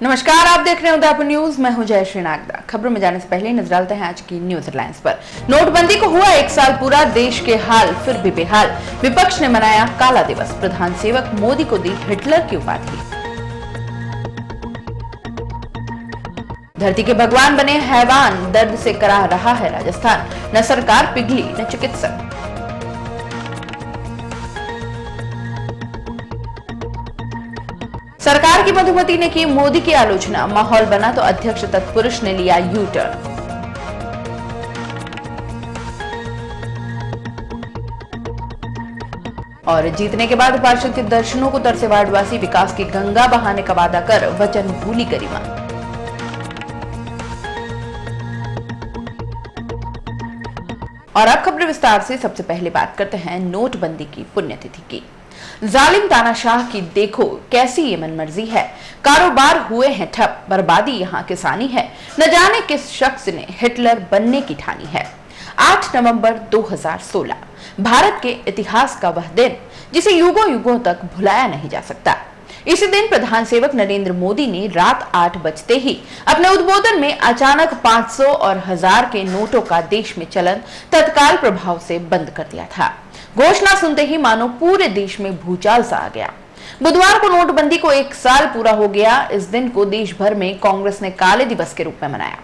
नमस्कार, आप देख रहे हैं उदयपुर न्यूज। मैं हूं जयश्री नागदा। खबरों में जाने से पहले नजर डालते हैं आज की न्यूज हेडलाइंस पर। नोटबंदी को हुआ 1 साल पूरा, देश के हाल फिर भी बेहाल। विपक्ष ने मनाया काला दिवस, प्रधान सेवक मोदी को दी हिटलर की उपाधि। धरती के भगवान बने हैवान, दर्द से कराह रहा है राजस्थान। न सरकार पिघली न चिकित्सक। सरकार की मधुमती ने की मोदी की आलोचना, माहौल बना तो अध्यक्ष तत्पुरुष ने लिया यू टर्न। और जीतने के बाद पार्षद के दर्शनों को तरसे वार्डवासी, विकास की गंगा बहाने का वादा कर वचन भूली गरिमा। और अब खबर विस्तार से। सबसे पहले बात करते हैं नोटबंदी की पुण्यतिथि की। जालिम तानाशाह की देखो कैसी ये मनमर्जी है, कारोबार हुए हैं ठप, बर्बादी यहाँ किसानी है, न जाने किस शख्स ने हिटलर बनने की ठानी है। 8 नवंबर 2016 भारत के इतिहास का वह दिन जिसे युगों युगों तक भुलाया नहीं जा सकता। इसी दिन प्रधान सेवक नरेंद्र मोदी ने रात 8 बजते ही अपने उद्बोधन में अचानक 500 और 1000 के नोटों का देश में चलन तत्काल प्रभाव से बंद कर दिया था। घोषणा सुनते ही मानो पूरे देश में भूचाल सा आ गया। बुधवार को नोटबंदी को 1 साल पूरा हो गया। इस दिन को देश भर में कांग्रेस ने काले दिवस के रूप में मनाया।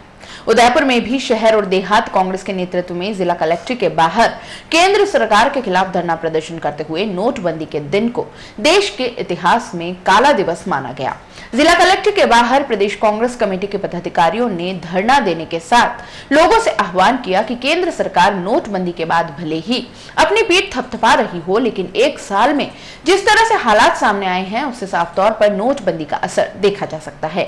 उदयपुर में भी शहर और देहात कांग्रेस के नेतृत्व में जिला कलेक्टर के बाहर केंद्र सरकार के खिलाफ धरना प्रदर्शन करते हुए नोटबंदी के दिन को देश के इतिहास में काला दिवस माना गया। जिला कलेक्टर के बाहर प्रदेश कांग्रेस कमेटी के पदाधिकारियों ने धरना देने के साथ लोगों से आह्वान किया कि केंद्र सरकार नोटबंदी के बाद भले ही अपनी पीठ थपथपा रही हो, लेकिन 1 साल में जिस तरह से हालात सामने आए हैं उससे साफ तौर पर नोटबंदी का असर देखा जा सकता है।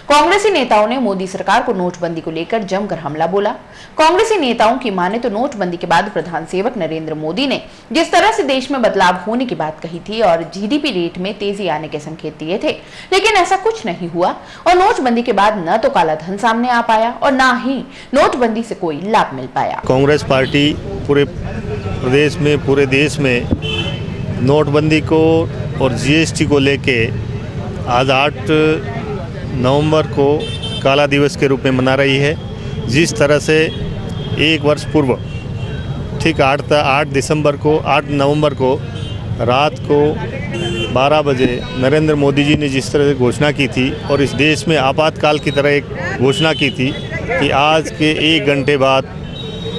कांग्रेसी नेताओं ने मोदी सरकार को नोटबंदी को लेकर जमकर हमला बोला। कांग्रेसी नेताओं की माने तो नोटबंदी के बाद प्रधान सेवक नरेंद्र मोदी ने जिस तरह से देश में बदलाव होने की बात कही थी और जीडीपी रेट में तेजी आने के संकेत दिए थे, लेकिन ऐसा कुछ नहीं हुआ और नोटबंदी के बाद न तो काला धन सामने आ पाया और न ही नोटबंदी से कोई लाभ मिल पाया। कांग्रेस पार्टी पूरे प्रदेश में, पूरे देश में नोटबंदी को और जीएसटी को लेके आज 8 नवंबर को काला दिवस के रूप में मना रही है। जिस तरह से 1 वर्ष पूर्व ठीक 8 नवंबर को रात को 12 बजे नरेंद्र मोदी जी ने जिस तरह से घोषणा की थी और इस देश में आपातकाल की तरह एक घोषणा की थी कि आज के 1 घंटे बाद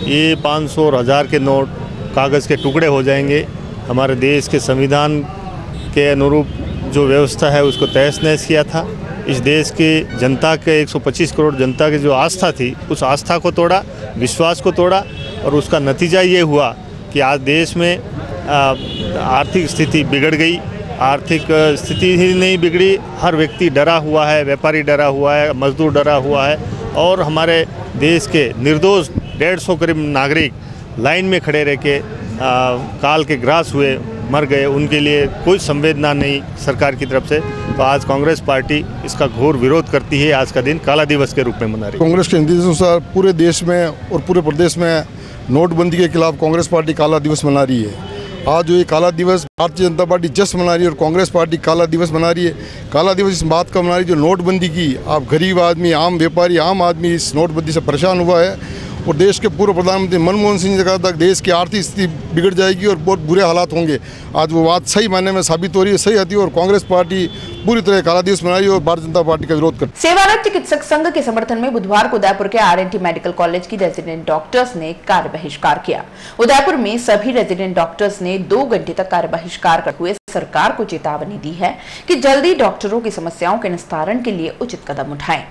ये 500 और 1000 के नोट कागज़ के टुकड़े हो जाएंगे। हमारे देश के संविधान के अनुरूप जो व्यवस्था है उसको तहस नहस किया था। इस देश के जनता के 125 करोड़ जनता की जो आस्था थी उस आस्था को तोड़ा, विश्वास को तोड़ा और उसका नतीजा ये हुआ कि आज देश में आर्थिक स्थिति बिगड़ गई। आर्थिक स्थिति ही नहीं बिगड़ी, हर व्यक्ति डरा हुआ है, व्यापारी डरा हुआ है, मजदूर डरा हुआ है और हमारे देश के निर्दोष 150 करीब नागरिक लाइन में खड़े रह के काल के ग्रास हुए, मर गए। उनके लिए कोई संवेदना नहीं सरकार की तरफ से। तो आज कांग्रेस पार्टी इसका घोर विरोध करती है। आज का दिन काला दिवस के रूप में मना रही है। कांग्रेस के निर्देशानुसार पूरे देश में और पूरे प्रदेश में नोटबंदी के खिलाफ कांग्रेस पार्टी काला दिवस मना रही है। आज जो ये काला दिवस भारतीय जनता पार्टी जश्न मना रही है और कांग्रेस पार्टी काला दिवस मना रही है। काला दिवस इस बात का मना रही है जो नोटबंदी की आप गरीब आदमी, आम व्यापारी, आम आदमी इस नोटबंदी से परेशान हुआ है और देश के पूर्व प्रधानमंत्री मनमोहन सिंह ने कहा था देश की आर्थिक स्थिति बिगड़ जाएगी और बहुत बुरे हालात होंगे। आज वो बात सही मायने में साबित हो रही है, सही आती है और कांग्रेस पार्टी पूरी तरह काला दिवस मना रही है और भारतीय जनता पार्टी का विरोध करती है। सेवारत चिकित्सक संघ के समर्थन में बुधवार को उदयपुर के आरएनटी मेडिकल कॉलेज की रेजिडेंट डॉक्टर्स ने कार्य बहिष्कार किया। उदयपुर में सभी रेजिडेंट डॉक्टर्स ने 2 घंटे तक कार्य बहिष्कार करते हुए सरकार को चेतावनी दी है कि जल्दी डॉक्टरों की समस्याओं के निस्तारण के लिए उचित कदम उठाएं।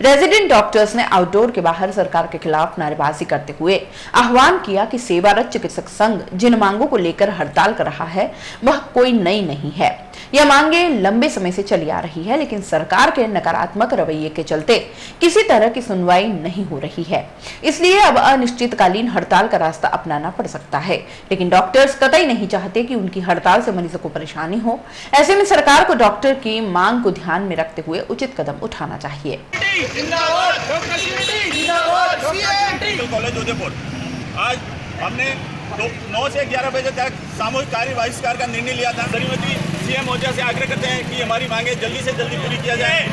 रेजिडेंट डॉक्टर्स ने आउटडोर के बाहर सरकार के खिलाफ नारेबाजी करते हुए आह्वान किया कि सेवारत चिकित्सक संघ जिन मांगों को लेकर हड़ताल कर रहा है वह कोई नई नहीं है। यह मांगे लंबे समय से चली आ रही है, लेकिन सरकार के नकारात्मक रवैये के चलते किसी तरह की सुनवाई नहीं हो रही है। इसलिए अब अनिश्चितकालीन हड़ताल का रास्ता अपनाना पड़ सकता है, लेकिन डॉक्टर्स कतई नहीं चाहते कि उनकी हड़ताल से मरीजों को परेशानी हो। ऐसे में सरकार को डॉक्टर की मांग को ध्यान में रखते हुए उचित कदम उठाना चाहिए। कॉलेज उदयपुर आज हमने 9 से 11 बजे तक सामूहिक कार्य बहिष्कार का निर्णय लिया था। श्रीमती सीएम महोदय से आग्रह करते हैं कि हमारी मांगे जल्दी से जल्दी पूरी किया जाए।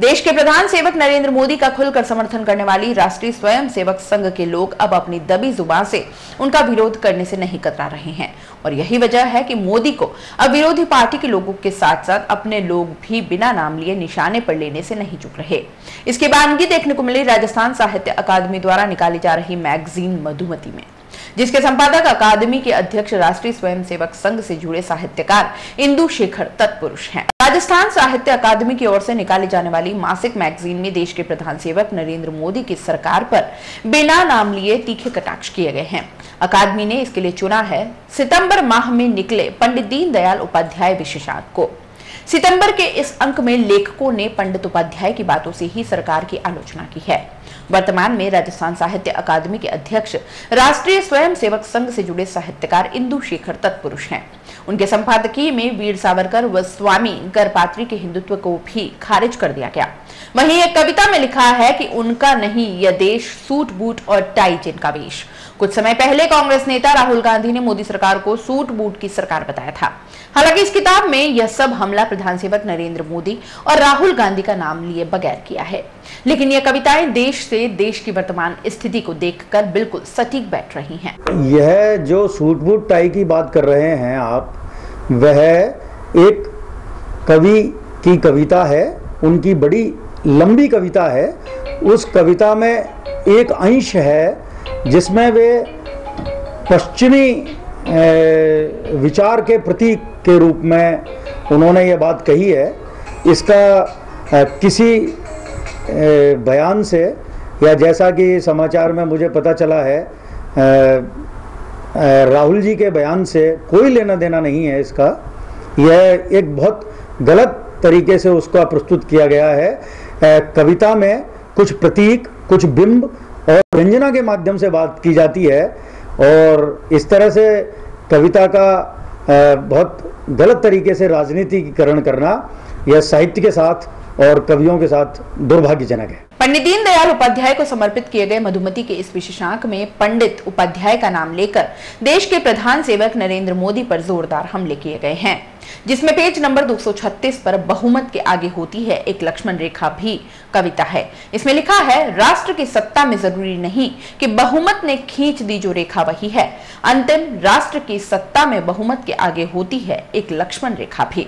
देश के प्रधान सेवक नरेंद्र मोदी का खुलकर समर्थन करने वाली राष्ट्रीय स्वयं सेवक संघ के लोग अब अपनी दबी जुबान से उनका विरोध करने से नहीं कतरा रहे हैं और यही वजह है कि मोदी को अब विरोधी पार्टी के लोगों के साथ साथ अपने लोग भी बिना नाम लिए निशाने पर लेने से नहीं चुक रहे। इसकी बानगी देखने को मिली राजस्थान साहित्य अकादमी द्वारा निकाली जा रही मैगजीन मधुमती में, जिसके संपादक अकादमी के अध्यक्ष राष्ट्रीय स्वयंसेवक संघ से जुड़े साहित्यकार इंदु शेखर तत्पुरुष हैं। राजस्थान साहित्य अकादमी की ओर से निकाली जाने वाली मासिक मैगजीन में देश के प्रधान सेवक नरेंद्र मोदी की सरकार पर बिना नाम लिए तीखे कटाक्ष किए गए हैं। अकादमी ने इसके लिए चुना है सितंबर माह में निकले पंडित दीनदयाल उपाध्याय विशेषांक को। सितंबर के इस अंक में लेखकों ने पंडित उपाध्याय की बातों से ही सरकार की आलोचना की है। वर्तमान में राजस्थान साहित्य अकादमी के अध्यक्ष राष्ट्रीय स्वयंसेवक संघ से जुड़े साहित्यकार इंदु शेखर तत्पुरुष हैं। उनके संपादकीय में वीर सावरकर व स्वामी गरपात्री के हिंदुत्व को भी खारिज कर दिया गया। वहीं एक कविता में लिखा है कि उनका नहीं यह देश, सूट बूट और टाई जिनका वेश। कुछ समय पहले कांग्रेस नेता राहुल गांधी ने मोदी सरकार को सूट बूट की सरकार बताया था। हालांकि इस किताब में यह सब हमला प्रधान सेवक नरेंद्र मोदी और राहुल गांधी का नाम लिए बगैर किया है, लेकिन यह कविताएं देश से देश की वर्तमान स्थिति को देखकर बिल्कुल सटीक बैठ रही हैं। यह जो सूट बूट टाई की बात कर रहे हैं आप, वह एक कवि की कविता है, उनकी बड़ी लंबी कविता है। उस कविता में एक अंश है जिसमें वे पश्चिमी विचार के प्रतीक के रूप में उन्होंने ये बात कही है। इसका किसी बयान से या जैसा कि समाचार में मुझे पता चला है, राहुल जी के बयान से कोई लेना देना नहीं है। इसका यह एक बहुत गलत तरीके से उसका प्रस्तुत किया गया है। कविता में कुछ प्रतीक, कुछ बिंब और व्यंजना के माध्यम से बात की जाती है और इस तरह से कविता का बहुत गलत तरीके से राजनीतिकरण करना यह साहित्य के साथ और कवियों के साथ दुर्भाग्यजनक है। पंडित दीनदयाल उपाध्याय को समर्पित किए गए मधुमती के इस विशेषांक में पंडित उपाध्याय का नाम लेकर देश के प्रधान सेवक नरेंद्र मोदी पर जोरदार हमले किए गए हैं, जिसमें पेज नंबर 236 पर बहुमत के आगे होती है एक लक्ष्मण रेखा भी कविता है। इसमें लिखा है, राष्ट्र की सत्ता में जरूरी नहीं कि बहुमत ने खींच दी जो रेखा वही है, अंतिम राष्ट्र की सत्ता में बहुमत के आगे होती है एक लक्ष्मण रेखा भी।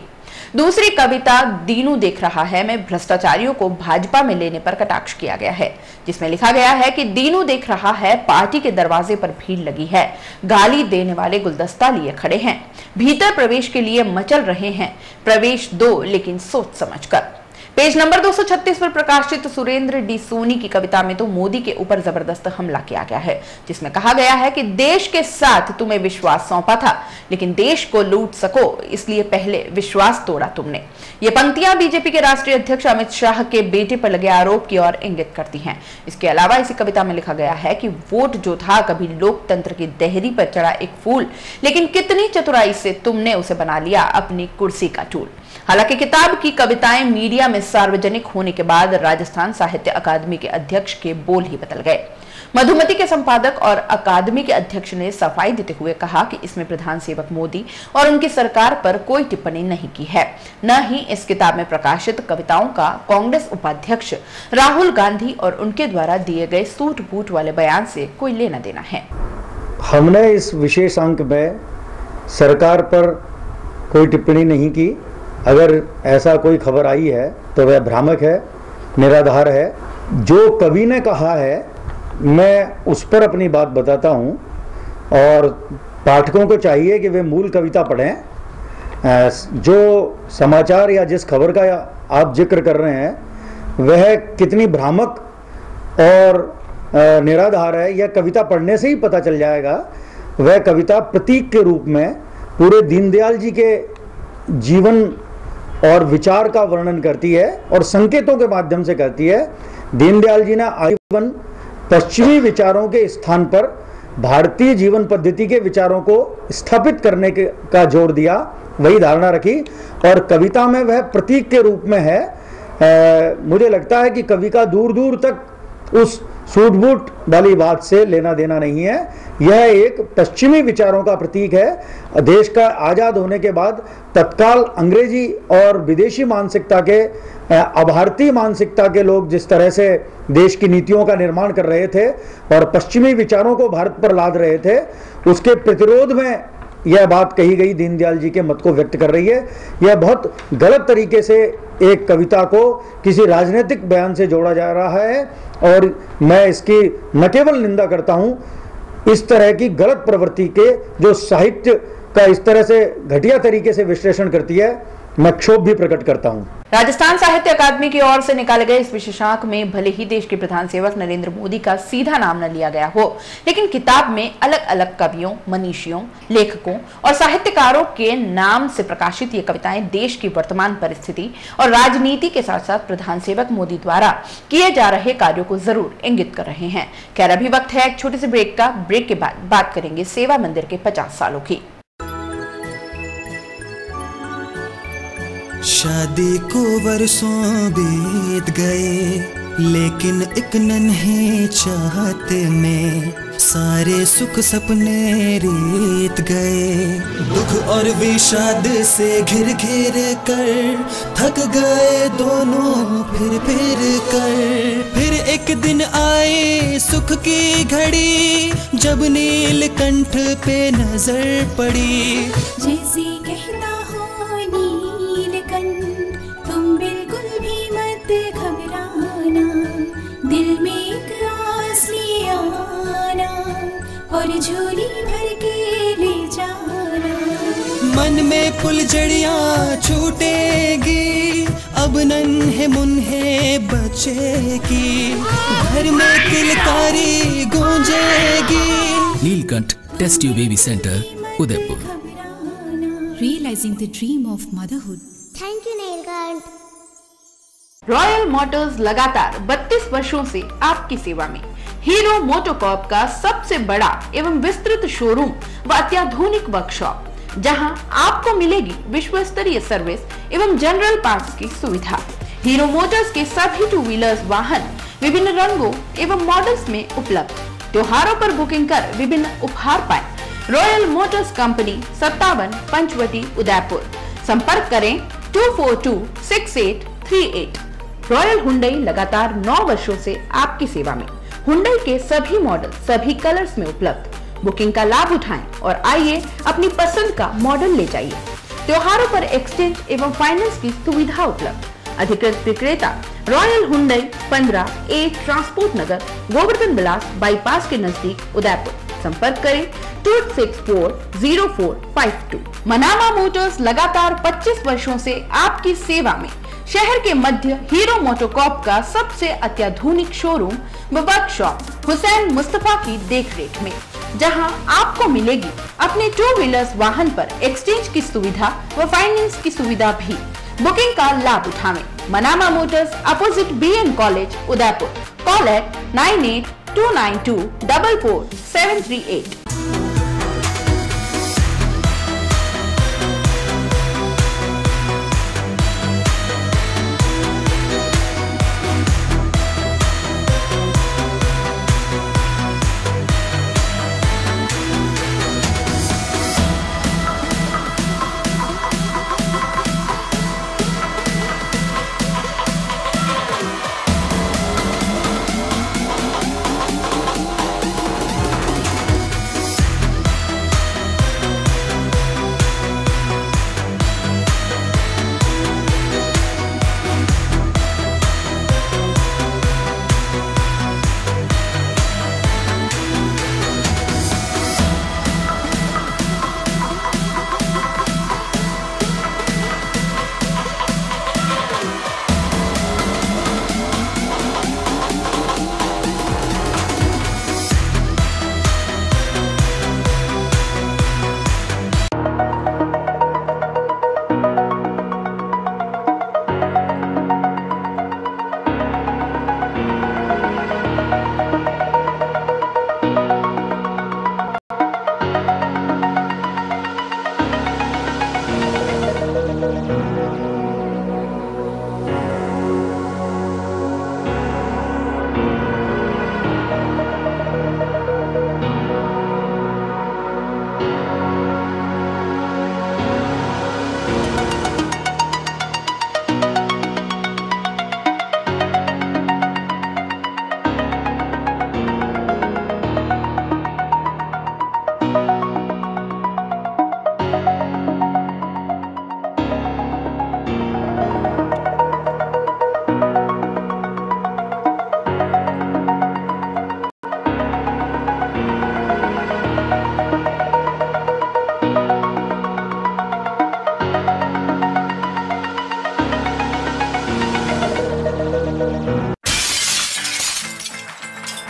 दूसरी कविता दीनू देख रहा है में भ्रष्टाचारियों को भाजपा में लेने पर कटाक्ष किया गया है, जिसमें लिखा गया है कि दीनू देख रहा है पार्टी के दरवाजे पर भीड़ लगी है, गाली देने वाले गुलदस्ता लिए खड़े हैं, भीतर प्रवेश के लिए मचल रहे हैं, प्रवेश दो लेकिन सोच समझकर। पेज नंबर 236 पर प्रकाशित सुरेंद्र डी सोनी की कविता में तो मोदी के ऊपर जबरदस्त हमला किया गया है, जिसमें कहा गया है कि देश के साथ तुम्हें विश्वास सौंपा था, लेकिन देश को लूट सको इसलिए पहले विश्वास तोड़ा तुमने। ये पंक्तियां बीजेपी के राष्ट्रीय अध्यक्ष अमित शाह के बेटे पर लगे आरोप की ओर इंगित करती हैं। इसके अलावा इसी कविता में लिखा गया है कि वोट जो था कभी लोकतंत्र की देहरी पर चढ़ा एक फूल, लेकिन कितनी चतुराई से तुमने उसे बना लिया अपनी कुर्सी का टूल। हालांकि किताब की कविताएं मीडिया में सार्वजनिक होने के बाद राजस्थान साहित्य अकादमी के अध्यक्ष के बोल ही बदल गए। मधुमती के संपादक और अकादमी के अध्यक्ष ने सफाई देते हुए कहा कि इसमें प्रधान सेवक मोदी और उनकी सरकार पर कोई टिप्पणी नहीं की है, न ही इस किताब में प्रकाशित कविताओं का कांग्रेस उपाध्यक्ष राहुल गांधी और उनके द्वारा दिए गए सूट बूट वाले बयान से कोई लेना देना है। हमने इस विशेष अंक में सरकार पर कोई टिप्पणी नहीं की। अगर ऐसा कोई खबर आई है तो वह भ्रामक है, निराधार है। जो कवि ने कहा है मैं उस पर अपनी बात बताता हूँ और पाठकों को चाहिए कि वे मूल कविता पढ़ें। जो समाचार या जिस खबर का आप जिक्र कर रहे हैं वह कितनी भ्रामक और निराधार है, यह कविता पढ़ने से ही पता चल जाएगा। वह कविता प्रतीक के रूप में पूरे दीनदयाल जी के जीवन और विचार का वर्णन करती है और संकेतों के माध्यम से करती है। दीनदयाल जी ने आजीवन पश्चिमी विचारों के स्थान पर भारतीय जीवन पद्धति के विचारों को स्थापित करने का जोर दिया, वही धारणा रखी और कविता में वह प्रतीक के रूप में है। मुझे लगता है कि कवि का दूर दूर तक उस सूट बूट वाली बात से लेना देना नहीं है, यह एक पश्चिमी विचारों का प्रतीक है। देश का आज़ाद होने के बाद तत्काल अंग्रेजी और विदेशी मानसिकता के, अभारतीय मानसिकता के लोग जिस तरह से देश की नीतियों का निर्माण कर रहे थे और पश्चिमी विचारों को भारत पर लाद रहे थे, उसके प्रतिरोध में यह बात कही गई दीनदयाल जी के मत को व्यक्त कर रही है। यह बहुत गलत तरीके से एक कविता को किसी राजनीतिक बयान से जोड़ा जा रहा है और मैं इसकी न केवल निंदा करता हूं, इस तरह की गलत प्रवृत्ति के जो साहित्य का इस तरह से घटिया तरीके से विश्लेषण करती है, मैं क्षोभ भी प्रकट करता हूं। राजस्थान साहित्य अकादमी की ओर से निकाले गए इस विशेषांक में भले ही देश के प्रधान सेवक नरेंद्र मोदी का सीधा नाम न लिया गया हो, लेकिन किताब में अलग अलग कवियों, मनीषियों, लेखकों और साहित्यकारों के नाम से प्रकाशित ये कविताएं देश की वर्तमान परिस्थिति और राजनीति के साथ साथ प्रधान सेवक मोदी द्वारा किए जा रहे कार्यों को जरूर इंगित कर रहे हैं। खैर, अभी वक्त है एक छोटे से ब्रेक का। ब्रेक के बाद बात करेंगे सेवा मंदिर के 50 सालों की। शादी को वर्षों बीत गए, लेकिन एक नन्हे चाहते में सारे सुख सपने बीत गए। दुख और विषाद से घिर घिर कर थक गए दोनों फिर कर। फिर एक दिन आए सुख की घड़ी, जब नीलकंठ पे नजर पड़ी। जैसे कहता हो नीलकंठ, तुम बिल्कुल भी मत घबराना, दिल में एक आस ले आना और झोली भर के ले जाना। मन में फुलझड़ियाँ छूटेगी, अब नन्हे मुन्हे बचेगी, घर में किलकारी गूंजेगी। Neelkanth test tube baby centre, Udaipur. Realizing the dream of motherhood. Thank you, Neelkanth. Royal motors लगातार 32 वर्षों से आपकी सेवा में। हीरो मोटोकॉर्प का सबसे बड़ा एवं विस्तृत शोरूम व अत्याधुनिक वर्कशॉप, जहां आपको मिलेगी विश्व स्तरीय सर्विस एवं जनरल पार्ट्स की सुविधा। हीरो मोटर्स के सभी 2 व्हीलर्स वाहन विभिन्न रंगों एवं मॉडल्स में उपलब्ध। त्योहारों पर बुकिंग कर विभिन्न उपहार पाएं। Royal Motors company 57 Panchvati Udaipur. संपर्क करें 2426838। रॉयल हुंडई लगातार 9 वर्षों से आपकी सेवा में। हुंडई के सभी मॉडल सभी कलर्स में उपलब्ध। बुकिंग का लाभ उठाएं और आइए अपनी पसंद का मॉडल ले जाइए। त्योहारों पर एक्सचेंज एवं फाइनेंस की सुविधा उपलब्ध। अधिकृत विक्रेता रॉयल हुंडई 15A ट्रांसपोर्ट नगर, गोवर्धन विलास बाईपास के नजदीक उदयपुर। संपर्क करें 2640452। मनामा मोटर्स लगातार 25 वर्षों से आपकी सेवा में। शहर के मध्य हीरो मोटोकॉर्प का सबसे अत्याधुनिक शोरूम व वर्कशॉप हुसैन मुस्तफा की देखरेख में, जहां आपको मिलेगी अपने 2 व्हीलर्स वाहन पर एक्सचेंज की सुविधा व फाइनेंस की सुविधा भी। बुकिंग का लाभ उठाएं। Manama Motors opposite BN college Udaipur. Call at 9829244738।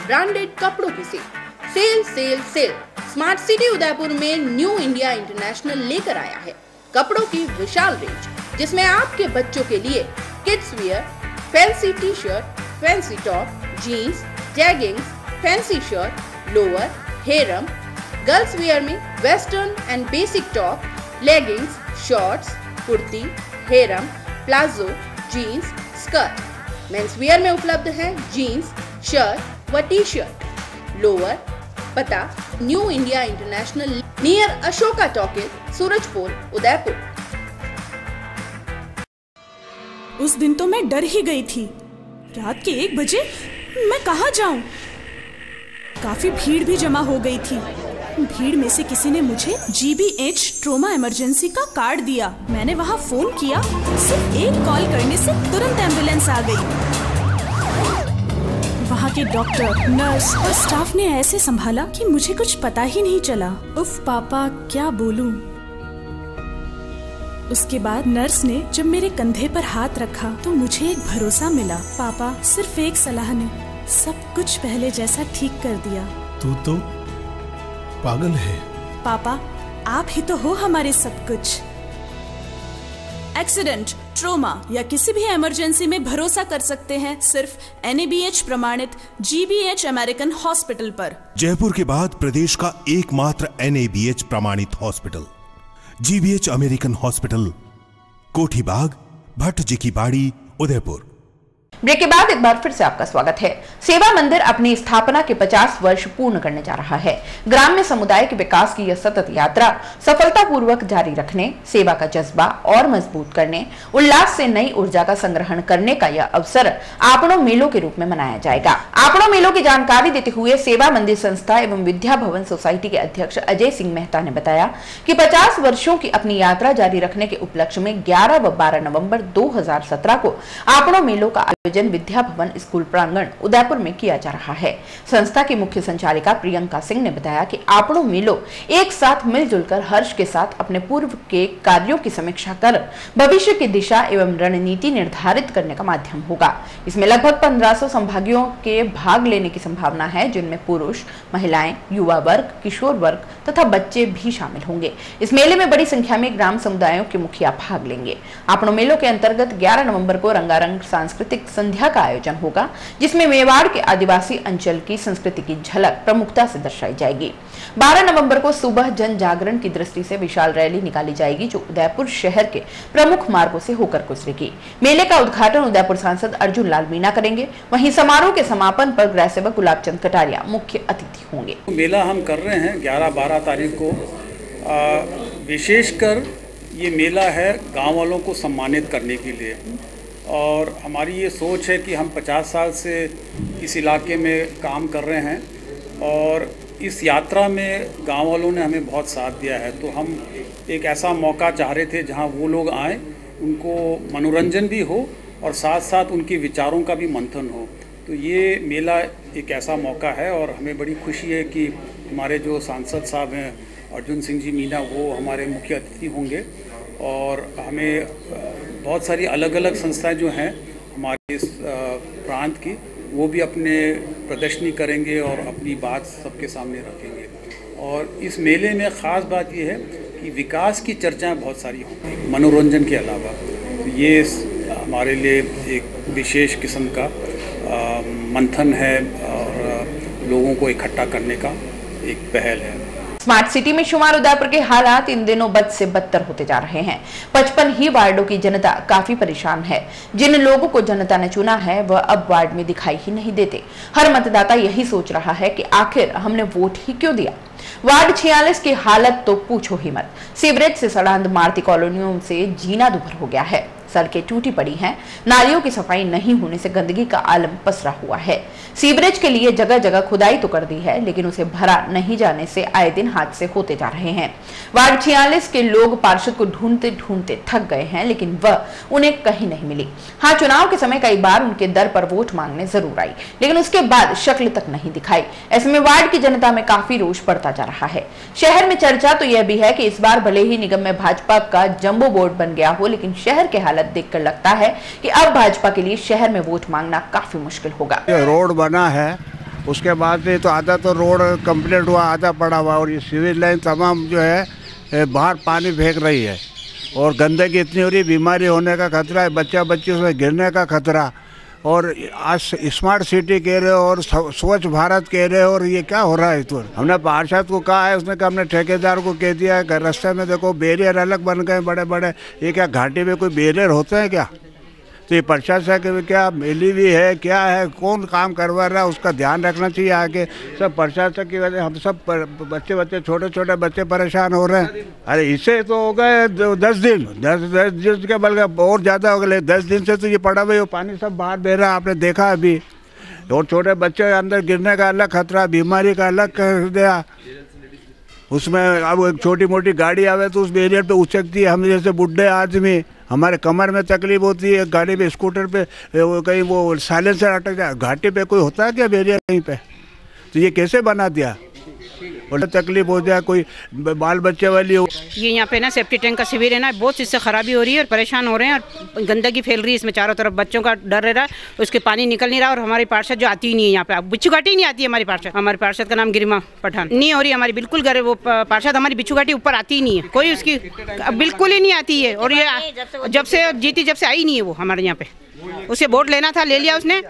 Branded कपड़ों की sale sale sale smart city Udaipur में न्यू इंडिया इंटरनेशनल लेकर आया है कपड़ों की विशाल रेंज, जिसमें आपके बच्चों के लिए kids wear, fancy T shirt, fancy top, jeans, jeggings, fancy shirt, lower, harem, girls wear में western and basic top, leggings, shorts, kurti, harem, palazzo, jeans, skirt. Men's wear में उपलब्ध है जीन्स, शर्ट व टी शर्ट। लोअर, पता New India International near Ashoka talkies, Surajpol, Udaipur. उस दिन तो मैं डर ही गई थी। रात के 1 बजे मैं कहाँ जाऊं? काफी भीड़ भी जमा हो गई थी। भीड़ में से किसी ने मुझे GBH ट्रोमा इमरजेंसी का कार्ड दिया। मैंने वहाँ फोन किया, सिर्फ एक कॉल करने से तुरंत एम्बुलेंस आ गई। वहाँ के डॉक्टर, नर्स और स्टाफ ने ऐसे संभाला कि मुझे कुछ पता ही नहीं चला। उफ पापा, क्या बोलूं। उसके बाद नर्स ने जब मेरे कंधे पर हाथ रखा तो मुझे एक भरोसा मिला। पापा, सिर्फ एक सलाह ने सब कुछ पहले जैसा ठीक कर दिया। तू तो पागल है। पापा, आप ही तो हो हमारे सब कुछ। एक्सीडेंट, ट्रोमा या किसी भी इमरजेंसी में भरोसा कर सकते हैं सिर्फ NABH प्रमाणित GBH अमेरिकन हॉस्पिटल पर। जयपुर के बाद प्रदेश का एकमात्र NABH प्रमाणित हॉस्पिटल GBH अमेरिकन हॉस्पिटल, कोठी बाग, भट्ट जी की बाड़ी, उदयपुर। ब्रेक के बाद एक बार फिर से आपका स्वागत है। सेवा मंदिर अपनी स्थापना के 50 वर्ष पूर्ण करने जा रहा है। ग्राम्य समुदाय के विकास की यह सतत यात्रा सफलतापूर्वक जारी रखने, सेवा का जज्बा और मजबूत करने, उल्लास से नई ऊर्जा का संग्रहण करने का यह अवसर आपणों मेलों के रूप में मनाया जाएगा। आपणों मेलों की जानकारी देते हुए सेवा मंदिर संस्था एवं विद्या भवन सोसाइटी के अध्यक्ष अजय सिंह मेहता ने बताया कि 50 वर्षों की अपनी यात्रा जारी रखने के उपलक्ष्य में 11 व 12 नवंबर 2017 को आपणों मेलों का विद्या भवन स्कूल प्रांगण उदयपुर में किया जा रहा है। संस्था की मुख्य संचालिका प्रियंका सिंह ने बताया कि आपणों मेलों एक साथ मिलजुल कर हर्ष के साथ अपने पूर्व के कार्यों की समीक्षा कर भविष्य की दिशा एवं रणनीति निर्धारित करने का माध्यम होगा। इसमें लगभग 1500 संभागियों के भाग लेने की संभावना है, जिनमें पुरुष, महिलाएं, युवा वर्ग, किशोर वर्ग तथा बच्चे भी शामिल होंगे। इस मेले में बड़ी संख्या में ग्राम समुदायों के मुखिया भाग लेंगे। आपणों मेलों के अंतर्गत 11 नवंबर को रंगारंग सांस्कृतिक संध्या का आयोजन होगा, जिसमें मेवाड़ के आदिवासी अंचल की संस्कृति की झलक प्रमुखता से दर्शाई जाएगी। 12 नवंबर को सुबह जन जागरण की दृष्टि से विशाल रैली निकाली जाएगी, जो उदयपुर शहर के प्रमुख मार्गों से होकर गुजरेगी। मेले का उद्घाटन उदयपुर सांसद अर्जुन लाल मीणा करेंगे। वहीं समारोह के समापन पर गृह सेवक गुलाब चंद कटारिया मुख्य अतिथि होंगे। मेला हम कर रहे हैं 11-12 तारीख को। विशेषकर ये मेला है गाँव वालों को सम्मानित करने के लिए, और हमारी ये सोच है कि हम 50 साल से इस इलाके में काम कर रहे हैं और इस यात्रा में गांव वालों ने हमें बहुत साथ दिया है। तो हम एक ऐसा मौका चाह रहे थे जहां वो लोग आएँ, उनको मनोरंजन भी हो और साथ साथ उनके विचारों का भी मंथन हो। तो ये मेला एक ऐसा मौका है और हमें बड़ी खुशी है कि हमारे जो सांसद साहब हैं अर्जुन सिंह जी मीणा, वो हमारे मुख्य अतिथि होंगे। और हमें बहुत सारी अलग अलग संस्थाएं जो हैं हमारे इस प्रांत की, वो भी अपने प्रदर्शनी करेंगे और अपनी बात सबके सामने रखेंगे। और इस मेले में ख़ास बात ये है कि विकास की चर्चाएं बहुत सारी होंगी मनोरंजन के अलावा। तो ये हमारे लिए एक विशेष किस्म का मंथन है और लोगों को इकट्ठा करने का एक पहल है। स्मार्ट सिटी में शुमार उदयपुर के हालात इन दिनों बद से बदतर होते जा रहे हैं। 55 ही वार्डों की जनता काफी परेशान है। जिन लोगों को जनता ने चुना है वह अब वार्ड में दिखाई ही नहीं देते। हर मतदाता यही सोच रहा है कि आखिर हमने वोट ही क्यों दिया। वार्ड 46 की हालत तो पूछो ही मत। सीवरेज से सड़ांध मारती कॉलोनियों से जीना दुभर हो गया है। सड़कें टूटी पड़ी हैं। नालियों की सफाई नहीं होने से गंदगी का आलम पसरा हुआ है। सीवरेज के लिए जगह जगह खुदाई तो कर दी है, लेकिन उसे भरा नहीं जाने से आए दिन हादसे होते जा रहे हैं। वार्ड 46 के लोग पार्षद को ढूंढते ढूंढते थक गए हैं, लेकिन वह उन्हें कहीं नहीं मिली। हाँ, चुनाव के समय कई बार उनके दर पर वोट मांगने जरूर आई, लेकिन उसके बाद शक्ल तक नहीं दिखाई। ऐसे में वार्ड की जनता में काफी रोष बढ़ता जा रहा है। शहर में चर्चा तो यह भी है कि इस बार भले ही निगम में भाजपा का जंबो बोर्ड बन गया हो, लेकिन शहर के हालत देखकर लगता है कि अब भाजपा के लिए शहर में वोट मांगना काफी मुश्किल होगा। रोड बना है उसके बाद से तो आधा तो रोड कंप्लीट हुआ, आधा पड़ा हुआ, और ये सीवेज लाइन तमाम जो है बाहर पानी फेंक रही है और गंदगी इतनी हो रही, बीमारी होने का खतरा है, बच्चा बच्ची उसमें गिरने का खतरा। और आज स्मार्ट सिटी कह रहे हो और स्वच्छ भारत कह रहे हो, और ये क्या हो रहा है? तो हमने पार्षद को कहा है, उसने कहा हमने ठेकेदार को कह दिया है, रास्ते में देखो बैरियर अलग बन गए बड़े बड़े, ये क्या घाटी में कोई बैरियर होते हैं क्या? तो ये प्रशासन के क्या मिली हुई है, क्या है, कौन काम करवा रहा है, उसका ध्यान रखना चाहिए आगे। सब प्रशासन की वजह हम सब बच्चे छोटे छोटे बच्चे परेशान हो रहे हैं। अरे इससे तो हो गए 10 दिन, 10 दिन के बल्कि और ज़्यादा हो गए। 10 दिन से तो ये पड़ा हुआ पानी सब बाहर बह रहा है, आपने देखा अभी। और छोटे बच्चे अंदर गिरने का अलग खतरा, बीमारी का अलग कर दिया। उसमें अब एक छोटी मोटी गाड़ी आवे तो उस बैरियर पे उचकती है। हम जैसे बुढ़े आदमी, हमारे कमर में तकलीफ होती है, गाड़ी पे स्कूटर पे कहीं वो साइलेंसर अटक जाए, घाटी पे कोई होता है क्या बैरियर कहीं पे? तो ये कैसे बना दिया? और तकलीफ हो जाए, कोई बाल बच्चे वाली हो। ये यहाँ पे ना सेफ्टी टैंक का शिविर है ना, बहुत चीज़ खराबी हो रही है और परेशान हो रहे हैं और गंदगी फैल रही है इसमें चारों तरफ। बच्चों का डर रह रहा है, उसके पानी निकल नहीं रहा। और हमारी पार्षद जो आती ही नहीं है यहाँ पे, बिच्छू घाटी नहीं आती है हमारी पार्षद। हमारे पार्षद का नाम गिरिमा पठान, नहीं हो रही हमारी बिल्कुल घर, वो पार्षद हमारी बिच्छू घाटी ऊपर आती ही नहीं है, कोई उसकी बिल्कुल ही नहीं आती है। और ये जब से जीती, जब से आई नहीं है वो हमारे यहाँ पे। उसे वोट लेना था, ले लिया उसने,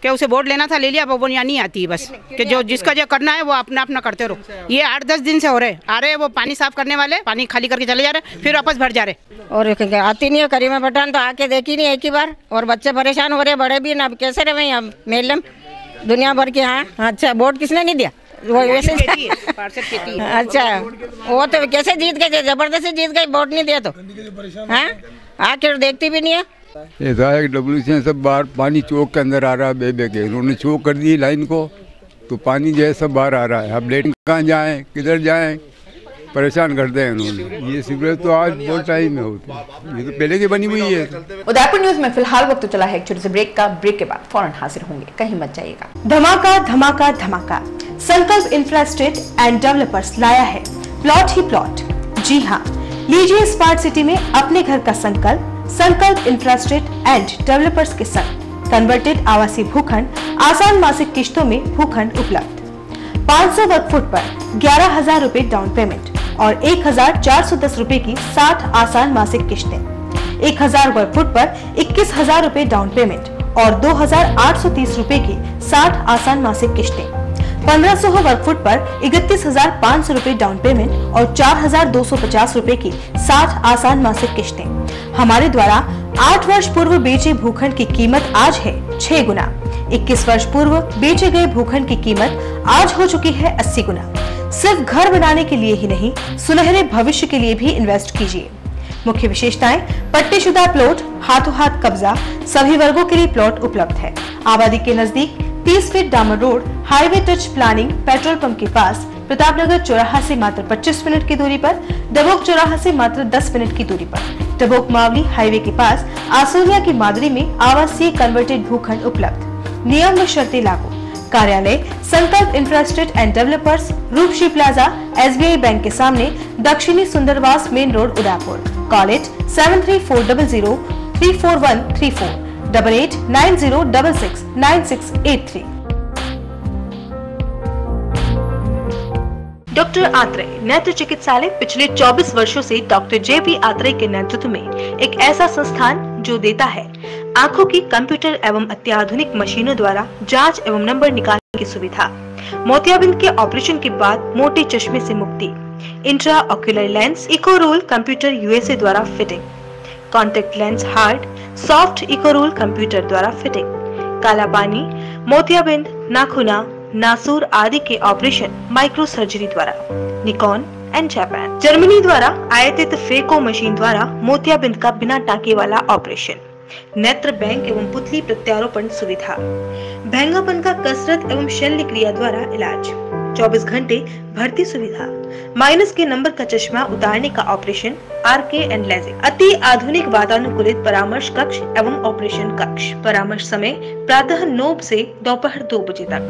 क्या उसे वोट लेना था, ले लिया, वो यहाँ नहीं आती है बस, कि जो जिसका जो करना है वो अपना अपना करते रहो। ये 8-10 दिन से हो रहे आ रहे, वो पानी साफ करने वाले पानी खाली करके चले जा रहे, फिर वापस भर जा रहे। और आती नहीं है करीमा पठान, तो आके देखी नहीं एक ही बार, और बच्चे परेशान हो रहे, बड़े भी ना, कैसे रहे हम मेलम दुनिया भर के। हाँ अच्छा, वोट किसने नहीं दिया? वो वैसे अच्छा, वो तो कैसे जीत गए, जबरदस्ती जीत गए, वोट नहीं दिया तो। हाँ आखिर देखती भी नहीं है। WC सब बाहर पानी चौक के अंदर आ रहा है बे के, उन्होंने चौक कर दी लाइन को, तो पानी जो है सब बाहर आ रहा है। अब लेट कहाँ जाएं, किधर जाएं, परेशान करते हैं उन्होंने। ये सिगरेट तो आज बहुत टाइम में होती है, ये तो पहले की बनी हुई है। उदयपुर न्यूज में फिलहाल वक्त तो चला है एक छोटे से ब्रेक का। ब्रेक के बाद फौरन हाजिर होंगे, कहीं मत जाइएगा। धमाका धमाका धमाका, संकल्प इंफ्रास्ट्रक्चर एंड डेवलपर्स लाया है प्लॉट ही प्लॉट। जी हाँ, लीजिए स्मार्ट सिटी में अपने घर का संकल्प। संकल्प इंफ्रास्ट्रक्चर एंड डेवलपर्स के संग कन्वर्टेड आवासीय भूखंड, आसान मासिक किश्तों में भूखंड उपलब्ध। 500 वर्ग फुट पर 11,000 रुपए डाउन पेमेंट और 1,410 रुपए की 60 आसान मासिक किश्तें। 1,000 वर्ग फुट पर 21,000 रुपए डाउन पेमेंट और 2,830 रुपए की 60 आसान मासिक किश्तें। 1,500 वर्ग फुट पर 31,500 रुपए डाउन पेमेंट और 4,250 रुपए की 60 आसान मासिक किश्तें। हमारे द्वारा 8 वर्ष पूर्व बेचे भूखंड की कीमत आज है 6 गुना। 21 वर्ष पूर्व बेचे गए भूखंड की कीमत आज हो चुकी है 80 गुना। सिर्फ घर बनाने के लिए ही नहीं, सुनहरे भविष्य के लिए भी इन्वेस्ट कीजिए। मुख्य विशेषताएं: पट्टेशुदा प्लॉट, हाथों हाथ कब्जा, सभी वर्गों के लिए प्लॉट उपलब्ध है। आबादी के नजदीक 30 फीट डामर road, highway touch planning, petrol pump के पास, प्रतापनगर चौराहा से मात्र 25 मिनट की दूरी पर, डबोक चौराहा से मात्र 10 मिनट की दूरी पर, डबोक मावली हाईवे के पास, आसोलिया की मादरी में आवासीय कन्वर्टेड भूखंड उपलब्ध। नियम व शर्तें लागू। कार्यालय: Sankalp infrastructure and developers, Roopshree plaza, SBI bank के सामने, दक्षिणी Sundarwas main road, Udaipur. Call it 7340034134 8890669683। Doctor Atreya नेत्र चिकित्सालय पिछले 24 वर्षों से डॉक्टर JV आत्रेय के नेतृत्व में एक ऐसा संस्थान जो देता है आंखों की कंप्यूटर एवं अत्याधुनिक मशीनों द्वारा जांच एवं नंबर निकालने की सुविधा, मोतियाबिंद के ऑपरेशन के बाद मोटे चश्मे से मुक्ति, इंट्रा ऑक्यूलर लेंस इको रोल कंप्यूटर USA द्वारा फिटिंग, कॉन्टेक्ट लेंस हार्ड सॉफ्ट इको रोल कंप्यूटर द्वारा फिटिंग, काला पानी, मोतियाबिंद, नाखूना, नासूर आदि के ऑपरेशन माइक्रो सर्जरी द्वारा, निकॉन एंड जापान, जर्मनी द्वारा आयातित फेको मशीन द्वारा मोतियाबिंद का बिना टाँके वाला ऑपरेशन, नेत्र बैंक एवं पुतली प्रत्यारोपण सुविधा, भैंगापन का कसरत एवं शल्य क्रिया द्वारा इलाज, 24 घंटे भर्ती सुविधा, माइनस के नंबर का चश्मा उतारने का ऑपरेशन, RK एंड लेजिक, अति आधुनिक वातानुकूलित परामर्श कक्ष एवं ऑपरेशन कक्ष। परामर्श समय प्रातः 9 से दोपहर 2 बजे तक,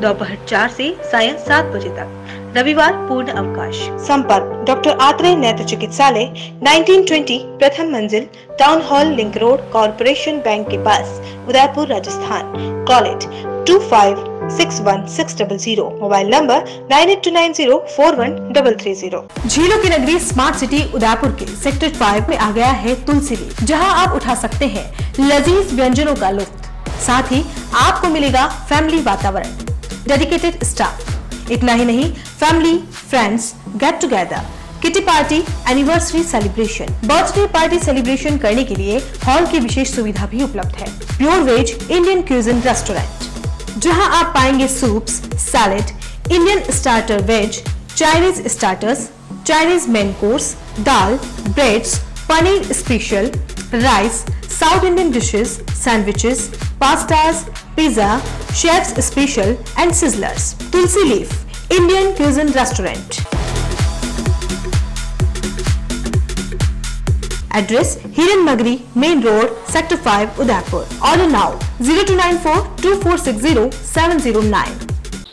दोपहर 4 से सायं 7 बजे तक, रविवार पूर्ण अवकाश। संपर्क: डॉक्टर आत्रेय नेत्र चिकित्सालय, 1920 प्रथम मंजिल, town hall link road, corporation bank के पास, Udaipur, Rajasthan. Call it 9829061600, mobile number 9829041330। झीलों की नगरी स्मार्ट सिटी उदयपुर के सेक्टर 5 में आ गया है तुलसी लीफ, जहां आप उठा सकते हैं लजीज व्यंजनों का लुत्फ। साथ ही आपको मिलेगा फैमिली वातावरण, डेडिकेटेड स्टाफ। इतना ही नहीं, family, friends, get together, kitty party, anniversary celebration, birthday party celebration करने के लिए हॉल की विशेष सुविधा भी उपलब्ध है। Pure veg Indian cuisine restaurant, जहां आप पाएंगे soups, salad, Indian starter veg, Chinese starters, Chinese main course, dal, breads, paneer special, rice, South Indian dishes, sandwiches, pastas, pizza, chef's special and sizzlers. Tulsi leaf Indian cuisine restaurant. Address Hiran Magri, main road, sector 5, Udaipur. Order now 02942460-709।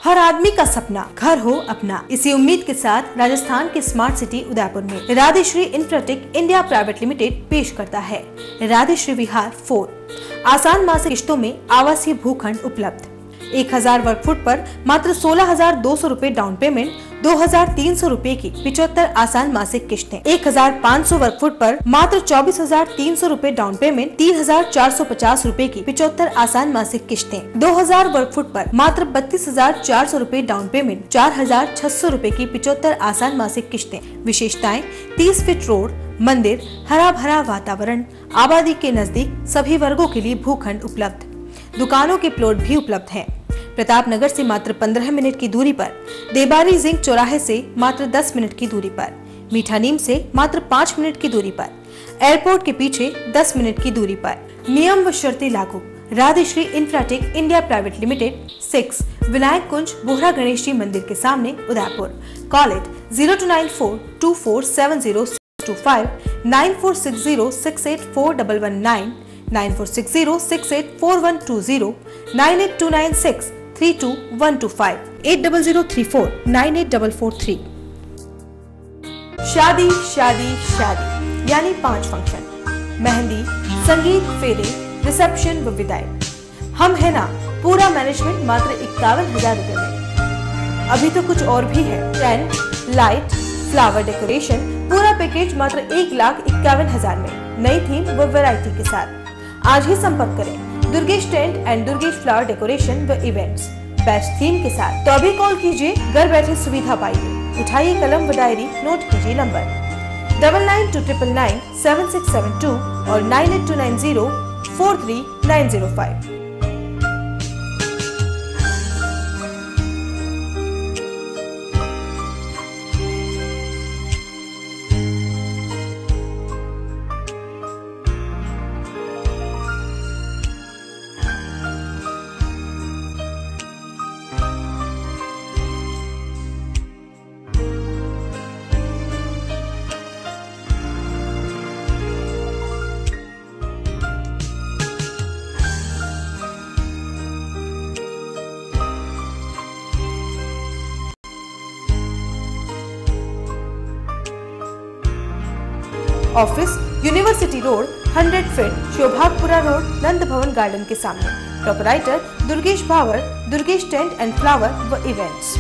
हर आदमी का सपना घर हो अपना। इसी उम्मीद के साथ राजस्थान के स्मार्ट सिटी उदयपुर में राधेश्री इंफ्राटेक इंडिया प्राइवेट लिमिटेड पेश करता है राधेश्री विहार 4। आसान मासिक किश्तों में आवासीय भूखंड उपलब्ध। 1000 वर्ग फुट पर मात्र 16,200 रूपए डाउन पेमेंट, 2,300 रूपए की 75 आसान मासिक किश्तें। 1,500 वर्ग फुट पर मात्र 24,300 रूपए डाउन पेमेंट, 3,450 रूपए की 75 आसान मासिक किश्तें। 2,000 वर्ग फुट पर मात्र 32,400 रूपए डाउन पेमेंट, 4,600 रूपए की 75 आसान मासिक किश्तें। विशेषताएं: 30 फीट रोड, मंदिर, हरा भरा वातावरण, आबादी के नजदीक सभी वर्गों के लिए भूखंड उपलब्ध। दुकानों के प्लॉट भी उपलब्ध हैं। प्रताप नगर से मात्र 15 मिनट की दूरी पर, देबारी जिंक चौराहे से मात्र 10 मिनट की दूरी पर, मीठा नीम से मात्र 5 मिनट की दूरी पर, एयरपोर्ट के पीछे 10 मिनट की दूरी पर। नियम व शर्तें लागू। Radheshree infratech India private limited, 6 Vinayak Kunj, Bohra Ganesh ji मंदिर के सामने, उदयपुर। Call it 0294247025, 9460684119, 9460684120, 9829632125, 8034984443। शादी शादी शादी यानी 5 फंक्शन, मेहंदी, संगीत, फेरे, रिसेप्शन व विदाई। हम है ना, पूरा मैनेजमेंट मात्र 51,000 रुपए में। अभी तो कुछ और भी है। टेंट, लाइट, फ्लावर डेकोरेशन, पूरा पैकेज मात्र 1,51,000 में, नई थीम व वैरायटी के साथ। आज ही संपर्क करें Durgesh tent and Durgesh flower decoration व इवेंट्स, बेस्ट थीम के साथ। तो अभी कॉल कीजिए, घर बैठे सुविधा पाइए। उठाइए कलम व डायरी, नोट कीजिए नंबर 9929997672 और 9829043905। Office university road, 100 feet, Shobhagpura road, Nand Bhawan garden के सामने। Proprietor Durgesh Bhawar, Durgesh tent and flower व इवेंट्स।